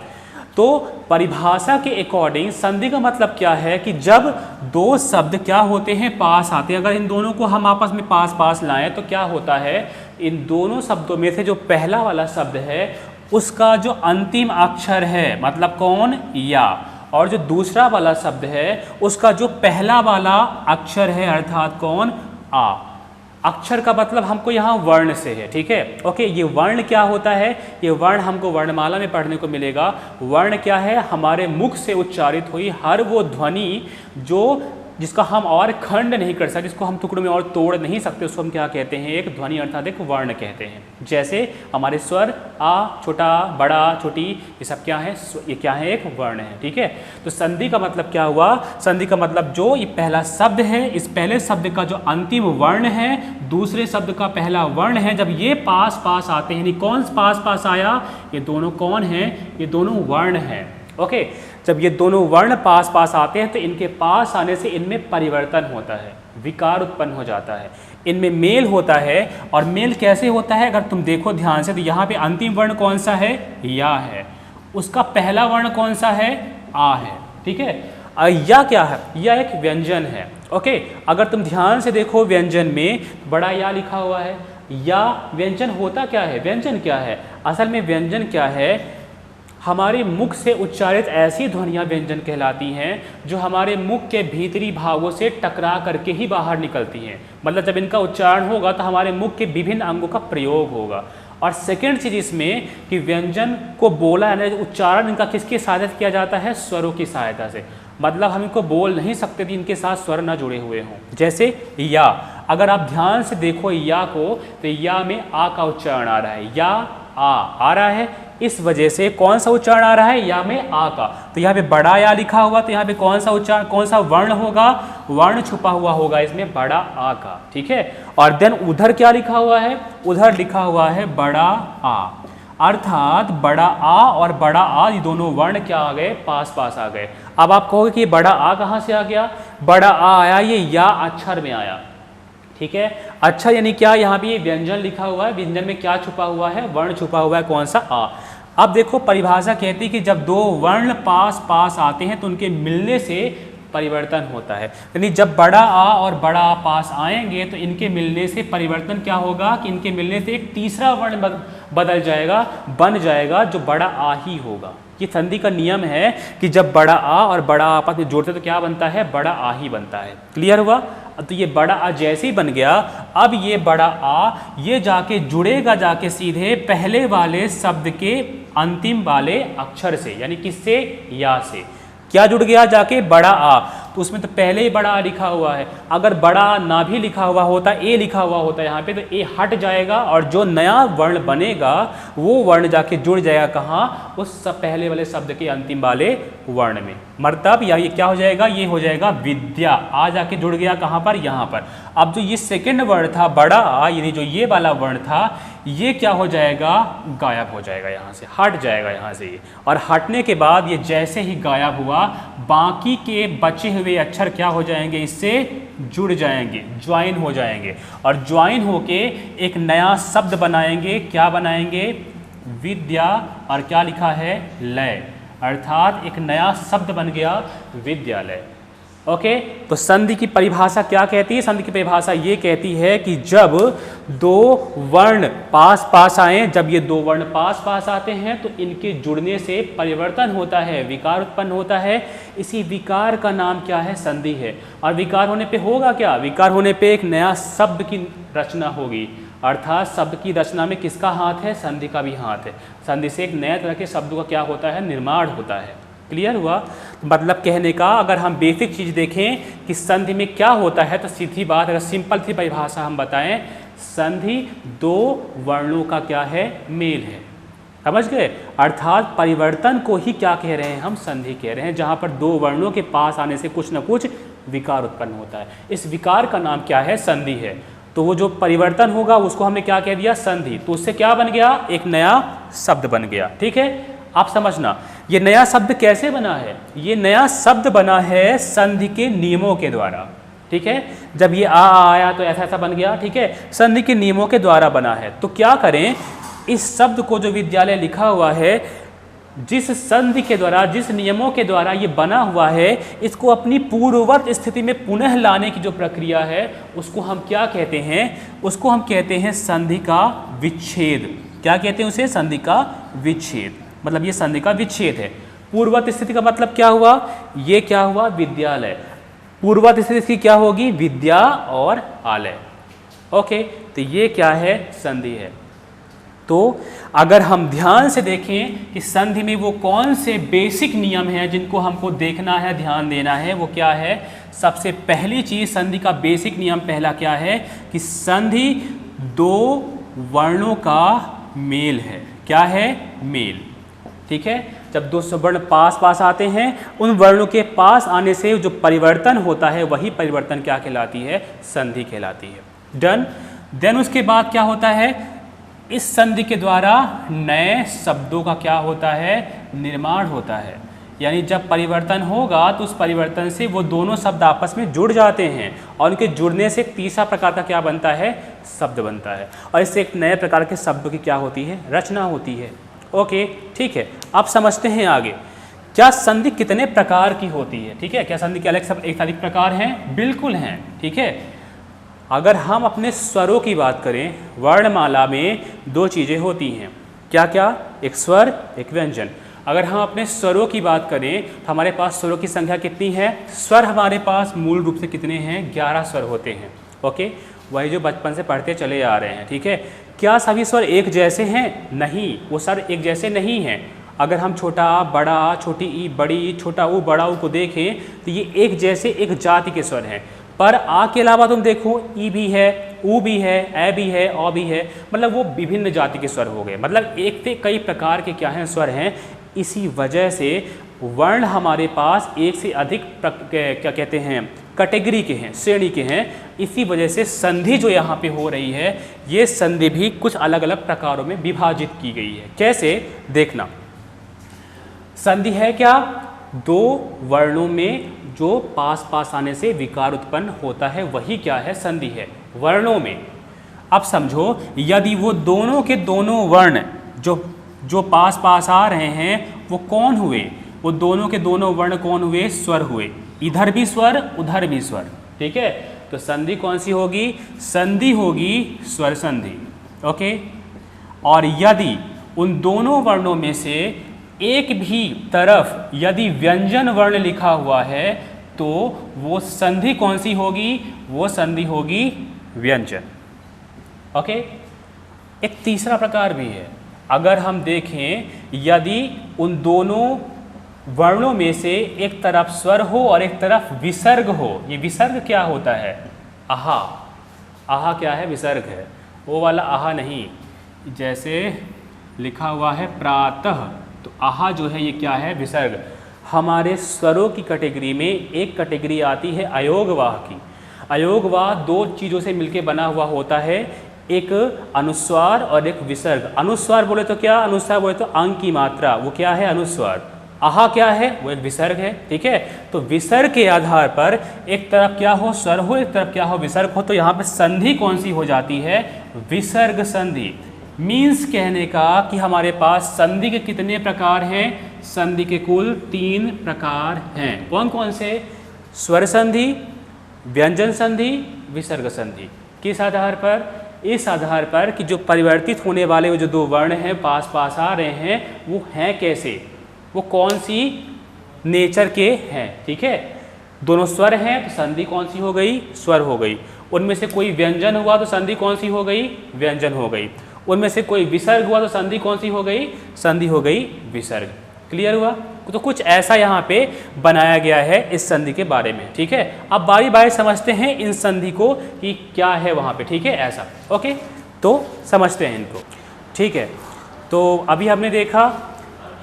तो परिभाषा के अकॉर्डिंग संधि का मतलब क्या है कि जब दो शब्द क्या होते हैं? पास आते हैं। अगर इन दोनों को हम आपस में पास पास लाएं तो क्या होता है? इन दोनों शब्दों में से जो पहला वाला शब्द है उसका जो अंतिम अक्षर है, मतलब कौन? या, और जो दूसरा वाला शब्द है उसका जो पहला वाला अक्षर है अर्थात कौन? आ। अक्षर का मतलब हमको यहाँ वर्ण से है। ठीक है, ओके, ये वर्ण क्या होता है? ये वर्ण हमको वर्णमाला में पढ़ने को मिलेगा। वर्ण क्या है? हमारे मुख से उच्चारित हुई हर वो ध्वनि जिसका हम और खंड नहीं कर सकते, जिसको हम टुकड़ों में और तोड़ नहीं सकते, उसको हम क्या कहते हैं? एक ध्वनि अर्थात एक वर्ण कहते हैं। जैसे हमारे स्वर आ, छोटा, बड़ा, छोटी, ये सब क्या है? ये क्या है? एक वर्ण है। ठीक है, तो संधि का मतलब क्या हुआ? संधि का मतलब जो ये पहला शब्द है, इस पहले शब्द का जो अंतिम वर्ण है, दूसरे शब्द का पहला वर्ण है, जब ये पास पास आते हैं, कौन पास पास आया? ये दोनों कौन है? ये दोनों वर्ण हैं। ओके, जब ये दोनों वर्ण पास पास आते हैं तो इनके पास आने से इनमें परिवर्तन होता है, विकार उत्पन्न हो जाता है, इनमें मेल होता है। और मेल कैसे होता है? अगर तुम देखो ध्यान से तो यहाँ पे अंतिम वर्ण कौन सा है? या है। उसका पहला वर्ण कौन सा है? आ है। ठीक है, या क्या है? या एक व्यंजन है। ओके, अगर तुम ध्यान से देखो व्यंजन में बड़ा या लिखा हुआ है। या व्यंजन होता क्या है? व्यंजन क्या है? असल में व्यंजन क्या है? हमारे मुख से उच्चारित ऐसी ध्वनियाँ व्यंजन कहलाती हैं जो हमारे मुख के भीतरी भागों से टकरा करके ही बाहर निकलती हैं। मतलब जब इनका उच्चारण होगा तो हमारे मुख के विभिन्न अंगों का प्रयोग होगा और सेकंड चीज इसमें कि व्यंजन को बोला यानी उच्चारण इनका किसकी सहायता से किया जाता है, स्वरों की सहायता से। मतलब हम इनको बोल नहीं सकते कि इनके साथ स्वर ना जुड़े हुए हों। जैसे या, अगर आप ध्यान से देखो या को, तो या में आ का उच्चारण आ रहा है, या आ रहा है, इस वजह से कौन सा उच्चारण आ रहा है, या में आ का। तो यहाँ पे बड़ा या लिखा हुआ, तो यहाँ पे कौन सा उच्चारण, कौन सा वर्ण होगा, वर्ण छुपा हुआ होगा इसमें बड़ा आ का, ठीक है। और देन उधर क्या लिखा हुआ है, उधर लिखा हुआ है बड़ा आ, अर्थात बड़ा आ और बड़ा आ ये दोनों वर्ण क्या आ गए, पास पास आ गए। अब आप कहोगे कि बड़ा आ कहाँ से आ गया, बड़ा आ आया ये या अक्षर में आया, ठीक है। अच्छा यानी क्या, यहाँ पे ये व्यंजन लिखा हुआ है, व्यंजन में क्या छुपा हुआ है, वर्ण छुपा हुआ है, कौन सा, आ। अब देखो परिभाषा कहती है कि जब दो वर्ण पास पास आते हैं तो उनके मिलने से परिवर्तन होता है। यानी जब बड़ा आ और बड़ा आ पास आएंगे तो इनके मिलने से परिवर्तन क्या होगा कि इनके मिलने से एक तीसरा वर्ण बदल जाएगा, बन जाएगा, जो बड़ा आ ही होगा। ये संधि का नियम है कि जब बड़ा आ और बड़ा आ आपस में जोड़ते तो क्या बनता है, बड़ा आ ही बनता है। क्लियर हुआ। तो ये बड़ा आ जैसे ही बन गया, अब ये बड़ा आ ये जाके जुड़ेगा जाके सीधे पहले वाले शब्द के अंतिम वाले अक्षर से, यानी किससे, या से। क्या जुड़ गया जाके, बड़ा आ। तो उसमें तो पहले ही बड़ा आ लिखा हुआ है, अगर बड़ा आ ना भी लिखा हुआ होता, ए लिखा हुआ होता यहाँ पे, तो ए हट जाएगा और जो नया वर्ण बनेगा वो वर्ण जाके जुड़ जाएगा कहाँ, उस सब पहले वाले शब्द के अंतिम वाले वर्ण में। मतलब या ये क्या हो जाएगा, ये हो जाएगा विद्या, आ जाके जुड़ गया कहाँ पर, यहाँ पर। अब जो ये सेकेंड वर्ण था बड़ा आ, यानी जो ये वाला वर्ण था, ये क्या हो जाएगा, गायब हो जाएगा, यहाँ से हट जाएगा यहाँ से ये। और हटने के बाद ये जैसे ही गायब हुआ, बाकी के बचे हुए अक्षर क्या हो जाएंगे, इससे जुड़ जाएंगे, ज्वाइन हो जाएंगे, और ज्वाइन होके एक नया शब्द बनाएंगे। क्या बनाएंगे, विद्या, और क्या लिखा है, लय, अर्थात एक नया शब्द बन गया विद्यालय। ओके, तो संधि की परिभाषा क्या कहती है, संधि की परिभाषा ये कहती है कि जब दो वर्ण पास पास आए, जब ये दो वर्ण पास पास आते हैं तो इनके जुड़ने से परिवर्तन होता है, विकार उत्पन्न होता है। इसी विकार का नाम क्या है, संधि है। और विकार होने पे होगा क्या, विकार होने पे एक नया शब्द की रचना होगी, अर्थात शब्द की रचना में किसका हाथ है, संधि का भी हाथ है। संधि से एक नए तरह के शब्दों का क्या होता है, निर्माण होता है। क्लियर हुआ। मतलब कहने का अगर हम बेसिक चीज़ देखें कि संधि में क्या होता है, तो सीधी बात, अगर सिंपल सी परिभाषा हम बताएं, संधि दो वर्णों का क्या है, मेल है। समझ गए। अर्थात परिवर्तन को ही क्या कह रहे हैं, हम संधि कह रहे हैं, जहाँ पर दो वर्णों के पास आने से कुछ न कुछ विकार उत्पन्न होता है। इस विकार का नाम क्या है, संधि है। तो वो जो परिवर्तन होगा उसको हमने क्या कह दिया, संधि। तो उससे क्या बन गया, एक नया शब्द बन गया। ठीक है, आप समझना ये नया शब्द कैसे बना है, ये नया शब्द बना है संधि के नियमों के द्वारा। ठीक है, जब ये आ आया तो ऐसा ऐसा बन गया। ठीक है, संधि के नियमों के द्वारा बना है। तो क्या करें, इस शब्द को जो विद्यालय लिखा हुआ है, जिस संधि के द्वारा, जिस नियमों के द्वारा ये बना हुआ है, इसको अपनी पूर्ववत स्थिति में पुनः लाने की जो प्रक्रिया है उसको हम क्या कहते हैं, उसको हम कहते हैं संधि का विच्छेद। क्या कहते हैं उसे, संधि का विच्छेद। मतलब ये संधि का विच्छेद है। पूर्ववत स्थिति का मतलब क्या हुआ, ये क्या हुआ, विद्यालय। पूर्ववत स्थिति क्या होगी, विद्या और आलय। ओके, तो ये क्या है, संधि है। तो अगर हम ध्यान से देखें कि संधि में वो कौन से बेसिक नियम हैं जिनको हमको देखना है, ध्यान देना है, वो क्या है। सबसे पहली चीज संधि का बेसिक नियम पहला क्या है कि संधि दो वर्णों का मेल है। क्या है, मेल। ठीक है, जब दो वर्ण पास पास आते हैं, उन वर्णों के पास आने से जो परिवर्तन होता है वही परिवर्तन क्या कहलाती है, संधि कहलाती है। डन। देन उसके बाद क्या होता है, इस संधि के द्वारा नए शब्दों का क्या होता है, निर्माण होता है। यानी जब परिवर्तन होगा तो उस परिवर्तन से वो दोनों शब्द आपस में जुड़ जाते हैं और उनके जुड़ने से एक तीसरा प्रकार का क्या बनता है, शब्द बनता है। और इससे एक नए प्रकार के शब्दों की क्या होती है, रचना होती है। ओके, ठीक है। अब समझते हैं आगे, क्या संधि कितने प्रकार की होती है। ठीक है, क्या संधि के अलग सब एक अधिक प्रकार हैं, बिल्कुल हैं। ठीक है, अगर हम अपने स्वरों की बात करें, वर्णमाला में दो चीज़ें होती हैं। क्या क्या, एक स्वर, एक व्यंजन। अगर हम अपने स्वरों की बात करें तो हमारे पास स्वरों की संख्या कितनी है, स्वर हमारे पास मूल रूप से कितने हैं, 11 स्वर होते हैं। ओके, वही जो बचपन से पढ़ते चले आ रहे हैं। ठीक है, क्या सभी स्वर एक जैसे हैं? नहीं, वो स्वर एक जैसे नहीं हैं। अगर हम छोटा आ, बड़ा आ, छोटी ई, बड़ी ई, छोटा ऊ, बड़ा ऊ को देखें तो ये एक जैसे एक जाति के स्वर हैं। पर आ के अलावा तुम देखो ई भी है, ऊ भी है, ए भी है, औ भी है, मतलब वो विभिन्न जाति के स्वर हो गए। मतलब एक से कई प्रकार के क्या हैं स्वर हैं। इसी वजह से वर्ण हमारे पास एक से अधिक क्या कहते हैं कैटेगरी के हैं, श्रेणी के हैं। इसी वजह से संधि जो यहाँ पे हो रही है, ये संधि भी कुछ अलग अलग प्रकारों में विभाजित की गई है। कैसे देखना, संधि है क्या? दो वर्णों में जो पास पास आने से विकार उत्पन्न होता है वही क्या है? संधि है वर्णों में। अब समझो, यदि वो दोनों के दोनों वर्ण जो पास पास आ रहे हैं वो कौन हुए? वो दोनों के दोनों वर्ण कौन हुए? स्वर हुए। इधर भी स्वर, उधर भी स्वर, ठीक है। तो संधि कौन सी होगी? संधि होगी स्वर संधि, ओके। और यदि उन दोनों वर्णों में से एक भी तरफ यदि व्यंजन वर्ण लिखा हुआ है तो वो संधि कौन सी होगी? वो संधि होगी व्यंजन, ओके। एक तीसरा प्रकार भी है। अगर हम देखें, यदि उन दोनों वर्णों में से एक तरफ स्वर हो और एक तरफ विसर्ग हो, ये विसर्ग क्या होता है? आहा। आहा क्या है? विसर्ग है। वो वाला आहा नहीं, जैसे लिखा हुआ है प्रातः, तो आहा जो है ये क्या है? विसर्ग। हमारे स्वरों की कैटेगरी में एक कैटेगरी आती है अयोगवाह की। अयोगवाह दो चीज़ों से मिलकर बना हुआ होता है, एक अनुस्वार और एक विसर्ग। अनुस्वार बोले तो क्या? अनुस्वार बोले तो अंग की मात्रा, वो क्या है? अनुस्वार। आहा क्या है? वो एक विसर्ग है, ठीक है। तो विसर्ग के आधार पर एक तरफ क्या हो? स्वर हो, एक तरफ क्या हो? विसर्ग हो। तो यहाँ पे संधि कौन सी हो जाती है? विसर्ग संधि। मीन्स कहने का कि हमारे पास संधि के कितने प्रकार हैं? संधि के कुल 3 प्रकार हैं। कौन कौन से? स्वर संधि, व्यंजन संधि, विसर्ग संधि। किस आधार पर? इस आधार पर कि जो परिवर्तित होने वाले वो जो दो वर्ण हैं पास पास आ रहे हैं, वो हैं कैसे, वो कौन सी नेचर के हैं, ठीक है। दोनों स्वर हैं तो संधि कौन सी हो गई? स्वर हो गई। उनमें से कोई व्यंजन हुआ तो संधि कौन सी हो गई? व्यंजन हो गई। उनमें से कोई विसर्ग हुआ तो संधि कौन सी हो गई? संधि हो गई विसर्ग। क्लियर हुआ? तो कुछ ऐसा यहाँ पे बनाया गया है इस संधि के बारे में, ठीक है। अब बारी बारी समझते हैं इन संधि को कि क्या है वहाँ पे, ठीक है, ऐसा, ओके। तो समझते हैं इनको, ठीक है। तो अभी हमने देखा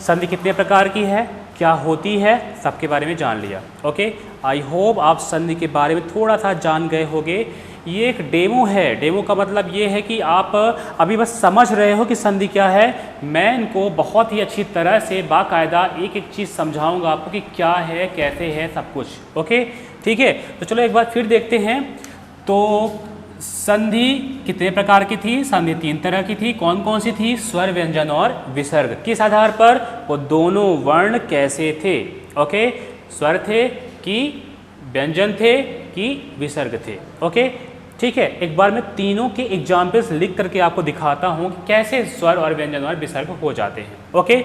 संधि कितने प्रकार की है, क्या होती है, सबके बारे में जान लिया, ओके। आई होप आप संधि के बारे में थोड़ा सा जान गए होंगे। ये एक डेमो है। डेमो का मतलब ये है कि आप अभी बस समझ रहे हो कि संधि क्या है। मैं इनको बहुत ही अच्छी तरह से बाकायदा एक एक चीज़ समझाऊंगा आपको कि क्या है, कैसे है, सब कुछ, ओके, ठीक है। तो चलो एक बार फिर देखते हैं। तो संधि कितने प्रकार की थी? संधि 3 तरह की थी। कौन कौन सी थी? स्वर, व्यंजन और विसर्ग। किस आधार पर? वो दोनों वर्ण कैसे थे, ओके। स्वर थे कि व्यंजन थे कि विसर्ग थे, ओके, ठीक है। एक बार मैं तीनों के एग्जाम्पल्स लिख करके आपको दिखाता हूँ कि कैसे स्वर और व्यंजन और विसर्ग हो जाते हैं, ओके।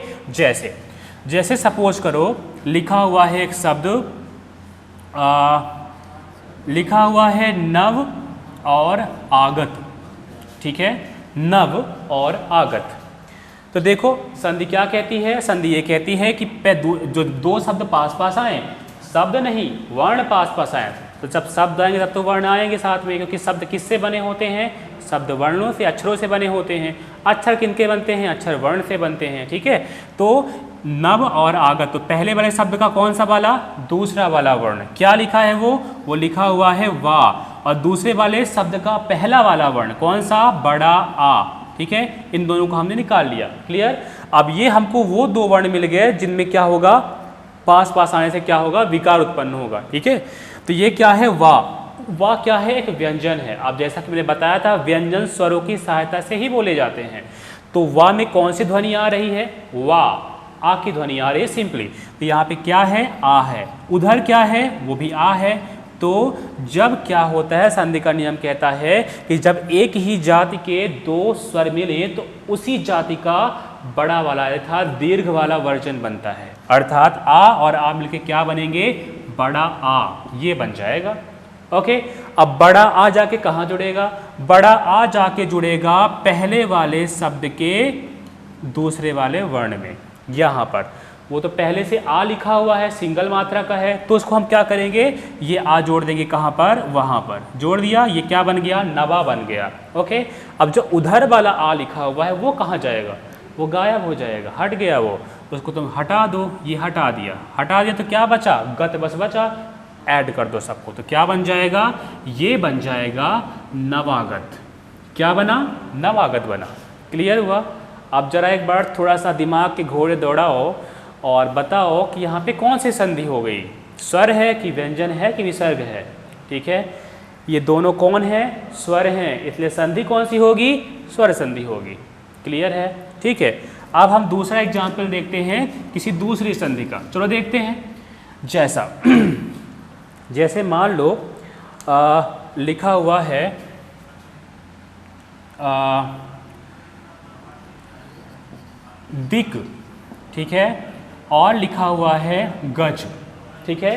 जैसे सपोज करो लिखा हुआ है एक शब्द, लिखा हुआ है नव और आगत, ठीक है, नव और आगत। तो देखो संधि क्या कहती है? संधि ये कहती है कि जो दो शब्द पास पास आए, शब्द नहीं वर्ण पास पास आए, तो जब शब्द आएंगे तब तो वर्ण आएंगे साथ में, क्योंकि शब्द किससे बने होते हैं? शब्द वर्णों से, अक्षरों से बने होते हैं। अक्षर किनके बनते हैं? अक्षर वर्ण से बनते हैं, ठीक है। तो नव और आगत, तो पहले वाले शब्द का कौन सा वाला? दूसरा वाला वर्ण। क्या लिखा है? वो लिखा हुआ है वा। और दूसरे वाले शब्द का पहला वाला वर्ण कौन सा? बड़ा आ, ठीक है। इन दोनों को हमने निकाल लिया, क्लियर। अब ये हमको वो दो वर्ण मिल गए जिनमें क्या होगा? पास पास आने से क्या होगा? विकार उत्पन्न होगा, ठीक है। तो ये क्या है? वा। वा क्या है? एक व्यंजन है। अब जैसा कि मैंने बताया था, व्यंजन स्वरों की सहायता से ही बोले जाते हैं। तो वा में कौन सी ध्वनि आ रही है? वा, आ की ध्वनि आ रही है सिंपली। तो यहाँ पे क्या है? आ है। उधर क्या है? वो भी आ है। तो जब क्या होता है, संधि का नियम कहता है कि जब एक ही जाति के दो स्वर मिले तो उसी जाति का बड़ा वाला अर्थात दीर्घ वाला वर्जन बनता है। अर्थात आ और आ मिलके क्या बनेंगे? बड़ा आ, ये बन जाएगा। ओके, अब बड़ा आ जाके कहाँ जुड़ेगा? बड़ा आ जाके जुड़ेगा पहले वाले शब्द के दूसरे वाले वर्ण में, यहाँ पर। वो तो पहले से आ लिखा हुआ है, सिंगल मात्रा का है, तो उसको हम क्या करेंगे, ये आ जोड़ देंगे कहाँ पर, वहाँ पर जोड़ दिया, ये क्या बन गया, नवा बन गया। ओके, अब जो उधर वाला आ लिखा हुआ है वो कहाँ जाएगा, वो गायब हो जाएगा, हट गया वो, उसको तुम हटा दो, ये हटा दिया तो क्या बचा, गत बस बचा, ऐड कर दो सबको, तो क्या बन जाएगा, ये बन जाएगा नवागत। क्या बना, नवागत बना। क्लियर हुआ? अब जरा एक बार थोड़ा सा दिमाग के घोड़े दौड़ाओ और बताओ कि यहाँ पे कौन सी संधि हो गई, स्वर है कि व्यंजन है कि विसर्ग है? ठीक है, ये दोनों कौन है, स्वर हैं, इसलिए संधि कौन सी होगी, स्वर संधि होगी। क्लियर है? ठीक है, अब हम दूसरा एग्जाम्पल देखते हैं किसी दूसरी संधि का। चलो देखते हैं, जैसा जैसे मान लो लिखा हुआ है दिक, ठीक है, और लिखा हुआ है गज। ठीक है,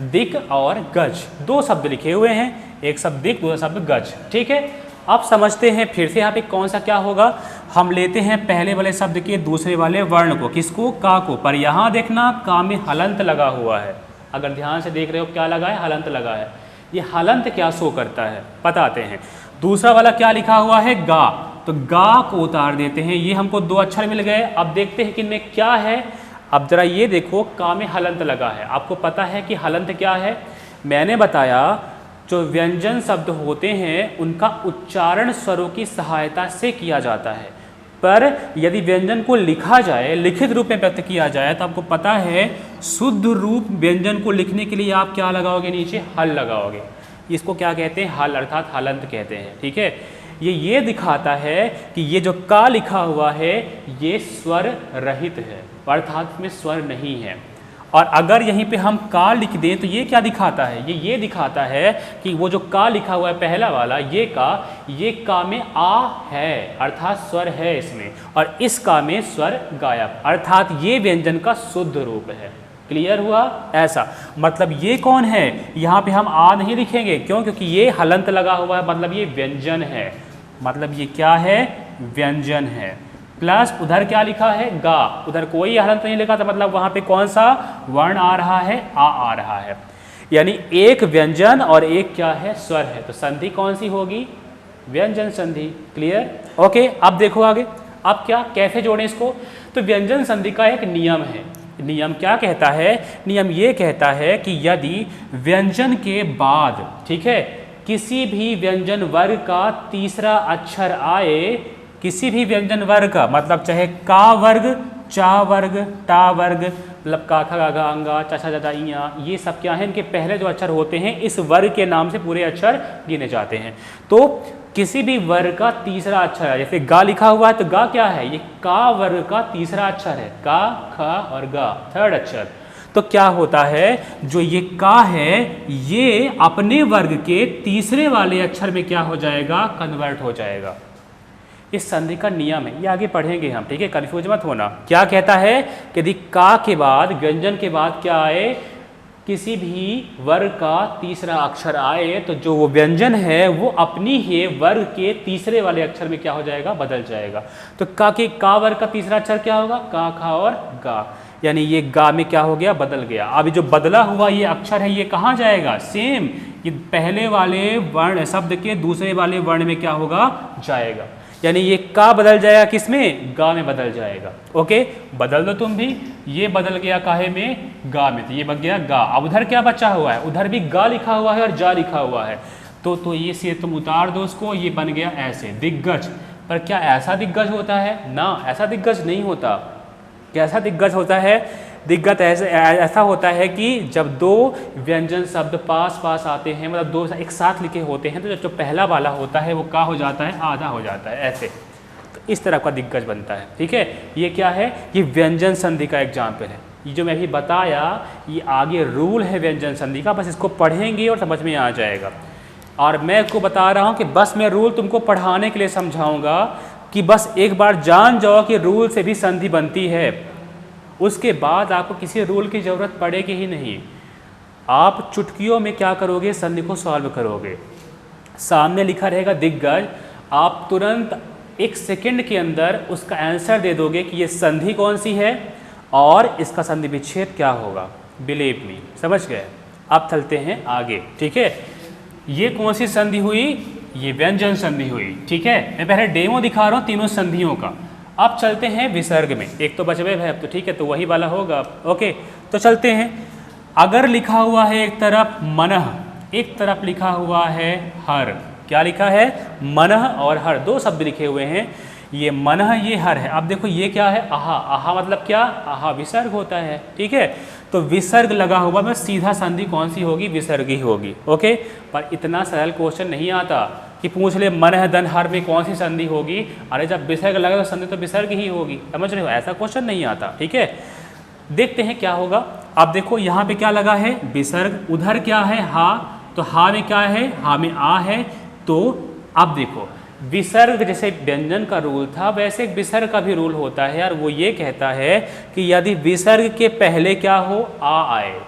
दिक और गज, दो शब्द लिखे हुए हैं, एक शब्द दिक, दूसरा शब्द गज। ठीक है, अब समझते हैं फिर से यहाँ पे कौन सा क्या होगा। हम लेते हैं पहले वाले शब्द के दूसरे वाले वर्ण को, किसको, का को, पर यहाँ देखना का में हलंत लगा हुआ है। अगर ध्यान से देख रहे हो क्या लगा है, हलंत लगा है। ये हलंत क्या शो करता है बताते हैं। दूसरा वाला क्या लिखा हुआ है, गा, तो गा को उतार देते हैं, ये हमको दो अक्षर मिल गए। अब देखते हैं कि इनमें क्या है। अब जरा ये देखो, का में हलंत लगा है। आपको पता है कि हलंत क्या है, मैंने बताया जो व्यंजन शब्द होते हैं उनका उच्चारण स्वरों की सहायता से किया जाता है, पर यदि व्यंजन को लिखा जाए, लिखित रूप में व्यक्त किया जाए, तो आपको पता है शुद्ध रूप व्यंजन को लिखने के लिए आप क्या लगाओगे, नीचे हल लगाओगे। इसको क्या कहते हैं, हल, अर्थात हलंत कहते हैं। ठीक है, ये दिखाता है कि ये जो का लिखा हुआ है ये स्वर रहित है, अर्थात इसमें स्वर नहीं है। और अगर यहीं पे हम का लिख दें तो ये क्या दिखाता है, ये दिखाता है कि वो जो का लिखा हुआ है पहला वाला, ये का में आ है, अर्थात स्वर है इसमें, और इस का में स्वर गायब, अर्थात ये व्यंजन का शुद्ध रूप है। क्लियर हुआ? ऐसा मतलब ये कौन है, यहाँ पे हम आ नहीं लिखेंगे, क्यों, क्योंकि ये हलंत लगा हुआ है, मतलब ये व्यंजन है, मतलब ये क्या है, व्यंजन है। प्लस उधर क्या लिखा है, गा, उधर कोई हलंत नहीं लिखा, तो मतलब वहाँ पे कौन सा वर्ण आ रहा है, आ रहा है, यानी एक व्यंजन और एक क्या है, स्वर है। तो संधि कौन सी होगी, व्यंजन संधि। क्लियर? ओके, अब देखो आगे, अब क्या, कैसे जोड़ें इसको। तो व्यंजन संधि का एक नियम है। नियम क्या कहता है, नियम ये कहता है कि यदि व्यंजन के बाद, ठीक है, किसी भी व्यंजन वर्ग का तीसरा अक्षर आए, किसी भी व्यंजन वर्ग का, मतलब चाहे का वर्ग, चा वर्ग, टा वर्ग, मतलब का खा गा गा अंगा चा छा जा इया, ये सब क्या है, इनके पहले जो अक्षर होते हैं इस वर्ग के नाम से पूरे अक्षर गिने जाते हैं। तो किसी भी वर्ग का तीसरा अक्षर है, जैसे गा लिखा हुआ है तो गा क्या है, ये का वर्ग का तीसरा अक्षर है, का, खा और गा थर्ड अक्षर। तो क्या होता है, जो ये का है ये अपने वर्ग के तीसरे वाले अक्षर में क्या हो जाएगा, कन्वर्ट हो जाएगा। इस संधि का नियम है, ये आगे पढ़ेंगे हम। ठीक है, कंफ्यूज मत होना। क्या कहता है कि यदि का के बाद, व्यंजन के बाद क्या आए, किसी भी वर्ग का तीसरा अक्षर आए, तो जो वो व्यंजन है वो अपनी ही वर्ग के तीसरे वाले अक्षर में क्या हो जाएगा, बदल जाएगा। तो का वर्ग का तीसरा अक्षर क्या होगा, का, खा और गा, यानी ये गा में क्या हो गया, बदल गया। अभी जो बदला हुआ ये अक्षर है ये कहाँ जाएगा, सेम ये पहले वाले वर्ण शब्द के दूसरे वाले वर्ण में क्या होगा, जाएगा। यानी ये का बदल जाएगा, किसमें, गा में बदल जाएगा। ओके, बदल दो तुम भी, ये बदल गया काहे में, गा में, तो ये बन गया गा। अब उधर क्या बचा हुआ है, उधर भी गा लिखा हुआ है और जा लिखा हुआ है, तो ये से तुम उतार दो उसको, ये बन गया ऐसे दिग्गज। पर क्या ऐसा दिग्गज होता है ना, ऐसा दिग्गज नहीं होता। कैसा दिग्गज होता है, दिग्गज ऐसा होता है कि जब दो व्यंजन शब्द पास पास आते हैं, मतलब दो एक साथ लिखे होते हैं, तो जो पहला वाला होता है वो का हो जाता है, आधा हो जाता है, ऐसे। तो इस तरह का दिग्गज बनता है। ठीक है, ये क्या है, ये व्यंजन संधि का एग्जाम्पल है। ये जो मैं अभी बताया ये आगे रूल है व्यंजन संधि का, बस इसको पढ़ेंगे और समझ में आ जाएगा। और मैं आपको बता रहा हूँ कि बस मैं रूल तुमको पढ़ाने के लिए समझाऊँगा कि बस एक बार जान जाओ कि रूल से भी संधि बनती है, उसके बाद आपको किसी रूल की ज़रूरत पड़ेगी ही नहीं। आप चुटकियों में क्या करोगे, संधि को सॉल्व करोगे। सामने लिखा रहेगा दिग्गज, आप तुरंत 1 सेकंड के अंदर उसका आंसर दे दोगे कि ये संधि कौन सी है और इसका संधि विच्छेद क्या होगा। बिलीव मी, समझ गए। अब चलते हैं आगे, ठीक है। ये कौन सी संधि हुई, ये व्यंजन संधि हुई, ठीक है। मैं पहले डेमो दिखा रहा हूँ तीनों संधियों का। अब चलते हैं विसर्ग में, एक तो बचवे है अब तो, ठीक है, तो वही वाला होगा। ओके, तो चलते हैं। अगर लिखा हुआ है एक तरफ मनः, एक तरफ लिखा हुआ है हर, क्या लिखा है, मनः और हर, दो शब्द लिखे हुए हैं। ये मनः, ये हर है। अब देखो ये क्या है, आहा। आहा मतलब क्या, आहा विसर्ग होता है, ठीक है। तो विसर्ग लगा हुआ में सीधा संधि कौन सी होगी, विसर्ग ही होगी। ओके, पर इतना सरल क्वेश्चन नहीं आता कि पूछ ले मनः धन हर में कौन सी संधि होगी। अरे जब विसर्ग लगा तो संधि तो विसर्ग ही होगी, समझ रहे हो, ऐसा क्वेश्चन नहीं आता, ठीक है। देखते हैं क्या होगा। अब देखो यहाँ पे क्या लगा है, विसर्ग, उधर क्या है, हा, तो हा में क्या है, हा में आ है। तो अब देखो विसर्ग जैसे व्यंजन का रूल था वैसे विसर्ग का भी रूल होता है यार। वो ये कहता है कि यदि विसर्ग के पहले क्या हो, आ आए।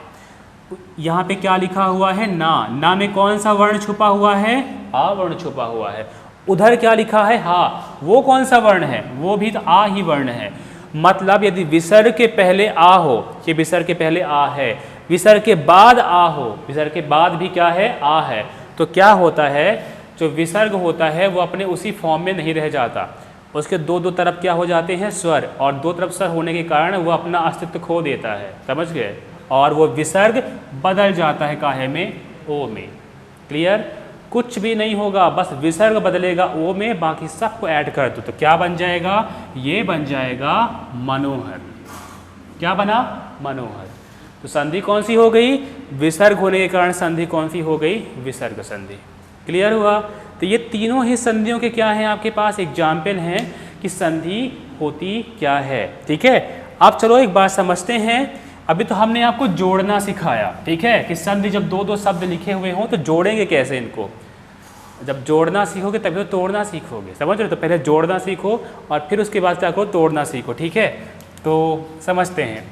यहाँ पे क्या लिखा हुआ है, ना, ना में कौन सा वर्ण छुपा हुआ है, आ वर्ण छुपा हुआ है। उधर क्या लिखा है, हा, वो कौन सा वर्ण है, वो भी तो आ ही वर्ण है। मतलब यदि विसर्ग के पहले आ हो, ये विसर्ग के पहले आ है, विसर्ग के बाद आ हो, विसर्ग के बाद भी क्या है, आ है, तो क्या होता है, जो विसर्ग होता है वो अपने उसी फॉर्म में नहीं रह जाता, उसके दो दो तरफ क्या हो जाते हैं, स्वर, और दो तरफ स्वर होने के कारण वो अपना अस्तित्व खो देता है, समझ गए। और वो विसर्ग बदल जाता है काहे में, ओ में। क्लियर, कुछ भी नहीं होगा, बस विसर्ग बदलेगा ओ में, बाकी सबको ऐड कर दो तो क्या बन जाएगा, ये बन जाएगा मनोहर। क्या बना, मनोहर। तो संधि कौन सी हो गई, विसर्ग होने के कारण संधि कौन सी हो गई, विसर्ग संधि। क्लियर हुआ। तो ये तीनों ही संधियों के क्या हैं, आपके पास एग्जाम्पल हैं कि संधि होती क्या है, ठीक है। अब चलो एक बात समझते हैं। अभी तो हमने आपको जोड़ना सिखाया, ठीक है, कि संधि जब दो दो शब्द लिखे हुए हों तो जोड़ेंगे कैसे इनको। जब जोड़ना सीखोगे तभी तो तोड़ना सीखोगे, समझ रहे हो। तो पहले जोड़ना सीखो और फिर उसके बाद क्या करो, तोड़ना सीखो, ठीक है। तो समझते हैं।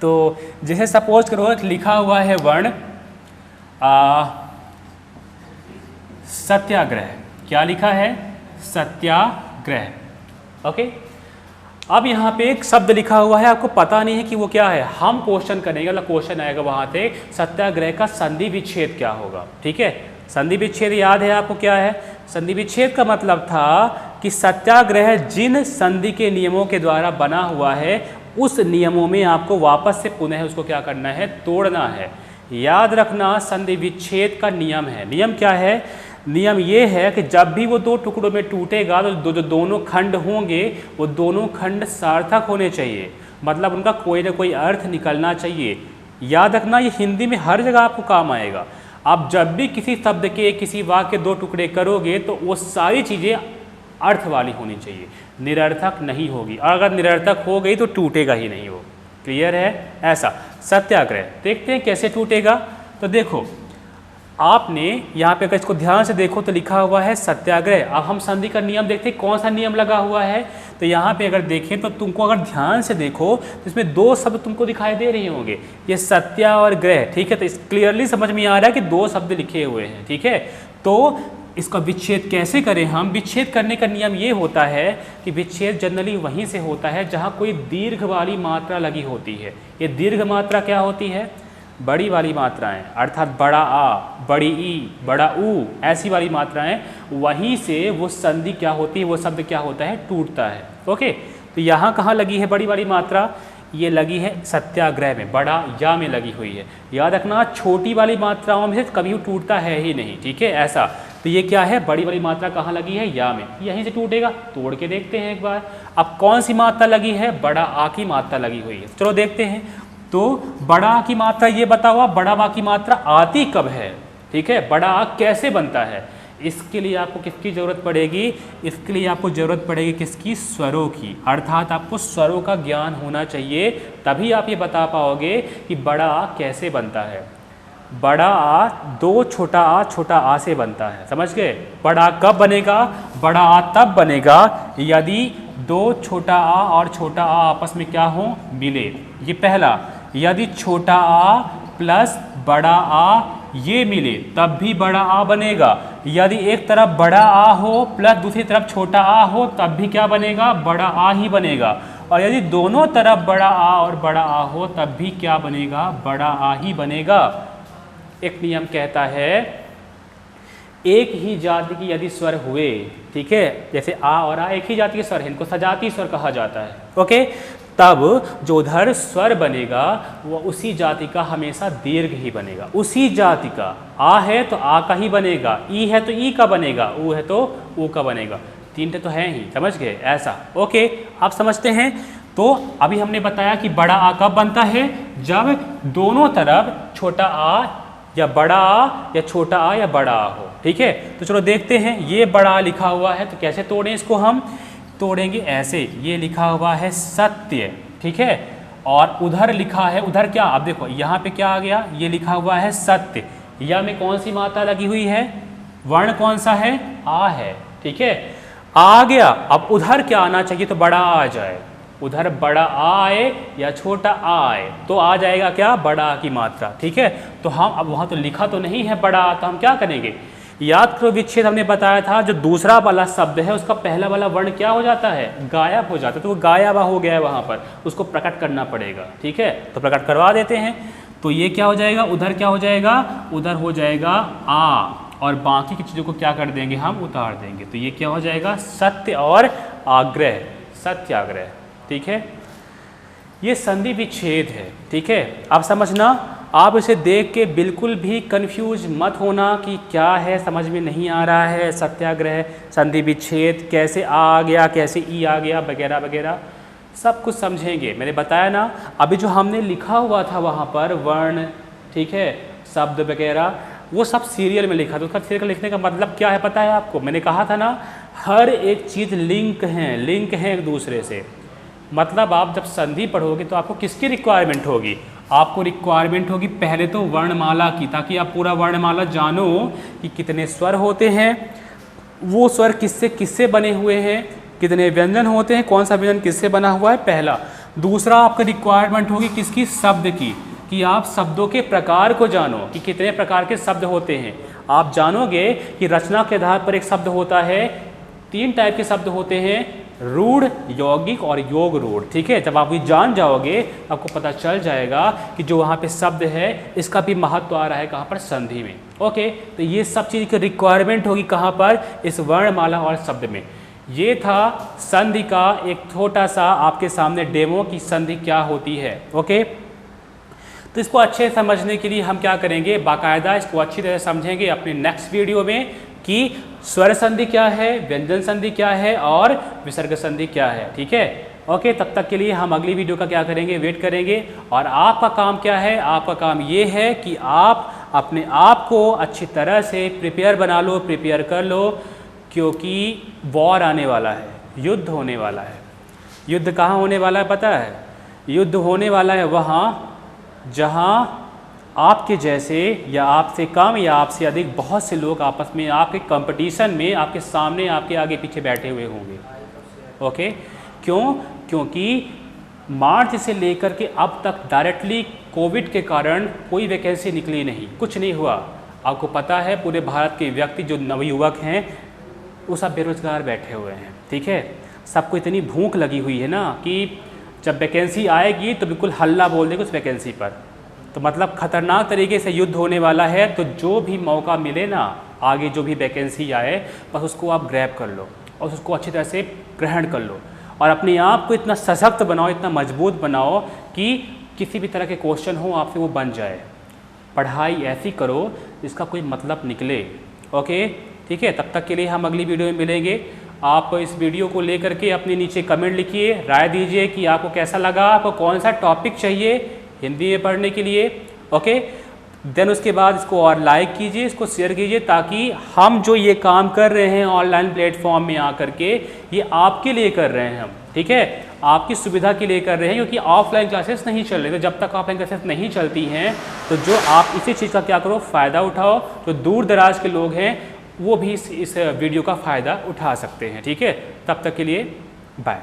तो जैसे सपोज करो लिखा हुआ है वर्ण सत्याग्रह, क्या लिखा है, सत्याग्रह। ओके, अब यहाँ पे एक शब्द लिखा हुआ है, आपको पता नहीं है कि वो क्या है। हम क्वेश्चन करेंगे, मतलब क्वेश्चन आएगा वहाँ से, सत्याग्रह का संधि विच्छेद क्या होगा, ठीक है। संधि विच्छेद याद है आपको क्या है, संधि विच्छेद का मतलब था कि सत्याग्रह जिन संधि के नियमों के द्वारा बना हुआ है उस नियमों में आपको वापस से पुनः उसको क्या करना है, तोड़ना है। याद रखना संधि विच्छेद का नियम है। नियम क्या है, नियम ये है कि जब भी वो दो टुकड़ों में टूटेगा तो जो दोनों खंड होंगे वो दोनों खंड सार्थक होने चाहिए, मतलब उनका कोई ना कोई अर्थ निकलना चाहिए। याद रखना ये हिंदी में हर जगह आपको काम आएगा। आप जब भी किसी शब्द के, किसी वाक्य के दो टुकड़े करोगे तो वो सारी चीज़ें अर्थ वाली होनी चाहिए, निरर्थक नहीं होगी। और अगर निरर्थक हो गई तो टूटेगा ही नहीं वो। क्लियर है। ऐसा सत्याग्रह देखते हैं कैसे टूटेगा। तो देखो आपने यहाँ पे अगर इसको ध्यान से देखो तो लिखा हुआ है सत्याग्रह। अब हम संधि का नियम देखते हैं कौन सा नियम लगा हुआ है। तो यहाँ पे अगर देखें तो तुमको अगर ध्यान से देखो तो इसमें दो शब्द तुमको दिखाई दे रहे होंगे, ये सत्या और ग्रह, ठीक है। तो इस क्लियरली समझ में आ रहा है कि दो शब्द लिखे हुए हैं, ठीक है। तो इसका विच्छेद कैसे करें हम। विच्छेद करने का नियम ये होता है कि विच्छेद जनरली वहीं से होता है जहाँ कोई दीर्घ वाली मात्रा लगी होती है। ये दीर्घ मात्रा क्या होती है, बड़ी वाली मात्राएं, अर्थात बड़ा आ, बड़ी ई, बड़ा ऊ, ऐसी वाली मात्राएं, वहीं से वो संधि क्या होती है, वो शब्द क्या होता है, टूटता है। ओके, तो यहाँ कहाँ लगी है बड़ी वाली मात्रा, ये लगी है सत्याग्रह में, बड़ा या में लगी हुई है। याद रखना छोटी वाली मात्राओं में से कभी टूटता है ही नहीं, ठीक है। ऐसा तो ये क्या है, बड़ी वाली मात्रा कहाँ लगी है, या में, यहीं से टूटेगा। तोड़ के देखते हैं एक बार। अब कौन सी मात्रा लगी है, बड़ा आ की मात्रा लगी हुई है। चलो देखते हैं। तो बड़ा आ की मात्रा ये बताओ, बड़ा आ की मात्रा आती कब है, ठीक है। बड़ा आ कैसे बनता है, इसके लिए आपको किसकी ज़रूरत पड़ेगी, इसके लिए आपको ज़रूरत पड़ेगी किसकी, स्वरों की। अर्थात आपको स्वरों का ज्ञान होना चाहिए, तभी आप ये बता पाओगे कि बड़ा आ कैसे बनता है। बड़ा आ दो छोटा आ से बनता है, समझ गए। बड़ा आ कब बनेगा, बड़ा आ तब बनेगा यदि दो छोटा आ और छोटा आ आपस में क्या हो, मिले। ये पहला। यदि छोटा आ प्लस बड़ा आ ये मिले तब भी बड़ा आ बनेगा। यदि एक तरफ बड़ा आ हो प्लस दूसरी तरफ छोटा आ हो तब भी क्या बनेगा, बड़ा आ ही बनेगा। और यदि दोनों तरफ बड़ा आ और बड़ा आ हो तब भी क्या बनेगा, बड़ा आ ही बनेगा। एक नियम कहता है एक ही जाति की यदि स्वर हुए, ठीक है, जैसे आ और आ एक ही जाति के स्वर है, इनको सजातीय स्वर कहा जाता है, ओके, तब जो उधर स्वर बनेगा वो उसी जाति का हमेशा दीर्घ ही बनेगा। उसी जाति का आ है तो आ का ही बनेगा, ई है तो ई का बनेगा, ऊ है तो ऊ का बनेगा। तीन तो हैं ही, समझ गए ऐसा, ओके। आप समझते हैं। तो अभी हमने बताया कि बड़ा आ कब बनता है, जब दोनों तरफ छोटा आ या बड़ा आ या छोटा आ या बड़ा आ हो, ठीक है। तो चलो देखते हैं, ये बड़ा आ लिखा हुआ है तो कैसे तोड़ें इसको, हम तोड़ेंगे ऐसे, ये लिखा हुआ है सत्य, ठीक है, और उधर लिखा है, उधर क्या, अब देखो यहाँ पे क्या आ गया, ये लिखा हुआ है सत्य, या में कौन सी मात्रा लगी हुई है, वर्ण कौन सा है, आ है, ठीक है, आ गया। अब उधर क्या आना चाहिए, तो बड़ा आ जाए, उधर बड़ा आ आए या छोटा आ आए तो आ जाएगा क्या, बड़ा आ की मात्रा, ठीक है। तो हम अब वहाँ तो लिखा तो नहीं है बड़ा आ, तो हम क्या करेंगे, याद करो विच्छेद हमने बताया था, जो दूसरा वाला शब्द है उसका पहला वाला वर्ण क्या हो जाता है, गायब हो जाता है, तो वो गायब हो गया है वहाँ पर, उसको प्रकट करना पड़ेगा, ठीक है। तो प्रकट करवा देते हैं। तो ये क्या हो जाएगा, उधर क्या हो जाएगा, उधर हो जाएगा आ, और बाकी की चीज़ों को क्या कर देंगे, हम उतार देंगे। तो ये क्या हो जाएगा, सत्य और आग्रह, सत्याग्रह, ठीक है। ये संधि विच्छेद है, ठीक है। अब समझना, आप इसे देख के बिल्कुल भी कंफ्यूज मत होना कि क्या है, समझ में नहीं आ रहा है, सत्याग्रह, संधि विच्छेद, कैसे आ गया, कैसे ई आ गया, वगैरह वगैरह सब कुछ समझेंगे। मैंने बताया ना, अभी जो हमने लिखा हुआ था वहाँ पर वर्ण, ठीक है, शब्द वगैरह, वो सब सीरियल में लिखा था। उसका सीरियल लिखने का मतलब क्या है पता है आपको, मैंने कहा था ना, हर एक चीज़ लिंक है एक दूसरे से। मतलब आप जब संधि पढ़ोगे तो आपको किसकी रिक्वायरमेंट होगी, आपको रिक्वायरमेंट होगी पहले तो वर्णमाला की, ताकि आप पूरा वर्णमाला जानो कि कितने स्वर होते हैं, वो स्वर किससे किससे बने हुए हैं, कितने व्यंजन होते हैं, कौन सा व्यंजन किससे बना हुआ है, पहला। दूसरा आपको रिक्वायरमेंट होगी किसकी, शब्द की, कि आप शब्दों के प्रकार को जानो कि कितने प्रकार के शब्द होते हैं। आप जानोगे कि रचना के आधार पर एक शब्द होता है, 3 टाइप के शब्द होते हैं, रूढ़, यौगिक और योग रूढ़, ठीक है। जब आप ये जान जाओगे तो आपको पता चल जाएगा कि जो वहाँ पे शब्द है इसका भी महत्व आ रहा है कहाँ पर, संधि में, ओके। तो ये सब चीज़ की रिक्वायरमेंट होगी कहाँ पर, इस वर्णमाला और शब्द में। ये था संधि का एक छोटा सा आपके सामने डेमो की संधि क्या होती है, ओके। तो इसको अच्छे से समझने के लिए हम क्या करेंगे, बाकायदा इसको अच्छी तरह समझेंगे अपने नेक्स्ट वीडियो में कि स्वर संधि क्या है, व्यंजन संधि क्या है और विसर्ग संधि क्या है, ठीक है, ओके। तब तक के लिए हम अगली वीडियो का क्या करेंगे, वेट करेंगे। और आपका काम क्या है, आपका काम ये है कि आप अपने आप को अच्छी तरह से प्रिपेयर बना लो, प्रिपेयर कर लो, क्योंकि वॉर आने वाला है, युद्ध होने वाला है। युद्ध कहाँ होने वाला है पता है, युद्ध होने वाला है वहाँ जहाँ आपके जैसे या आपसे कम या आपसे अधिक बहुत से लोग आपस में आपके कंपटीशन में आपके सामने आपके आगे पीछे बैठे हुए होंगे, ओके। क्यों, क्योंकि मार्च से लेकर के अब तक डायरेक्टली कोविड के कारण कोई वैकेंसी निकली नहीं, कुछ नहीं हुआ। आपको पता है पूरे भारत के व्यक्ति जो नवयुवक हैं वो सब बेरोजगार बैठे हुए हैं, ठीक है। सबको इतनी भूख लगी हुई है ना कि जब वैकेंसी आएगी तो बिल्कुल हल्ला बोल देंगे उस वैकेंसी पर। तो मतलब खतरनाक तरीके से युद्ध होने वाला है। तो जो भी मौका मिले ना, आगे जो भी वैकेंसी आए, बस उसको आप ग्रैब कर लो और उसको अच्छी तरह से ग्रहण कर लो और अपने आप को इतना सशक्त बनाओ, इतना मजबूत बनाओ कि किसी भी तरह के क्वेश्चन हो आपसे वो बन जाए। पढ़ाई ऐसी करो जिसका कोई मतलब निकले, ओके, ठीक है। तब तक के लिए हम अगली वीडियो में मिलेंगे। आप इस वीडियो को लेकर के अपने नीचे कमेंट लिखिए, राय दीजिए कि आपको कैसा लगा, आपको कौन सा टॉपिक चाहिए हिंदी में पढ़ने के लिए, ओके। देन उसके बाद इसको और लाइक कीजिए, इसको शेयर कीजिए, ताकि हम जो ये काम कर रहे हैं ऑनलाइन प्लेटफॉर्म में आकर के, ये आपके लिए कर रहे हैं हम, ठीक है, आपकी सुविधा के लिए कर रहे हैं, क्योंकि ऑफलाइन क्लासेस नहीं चल रही। तो जब तक ऑफलाइन क्लासेस नहीं चलती हैं तो जो आप इसी चीज़ का क्या करो, फ़ायदा उठाओ। जो दूर दराज के लोग हैं वो भी इस वीडियो का फ़ायदा उठा सकते हैं, ठीक है। तब तक के लिए बाय।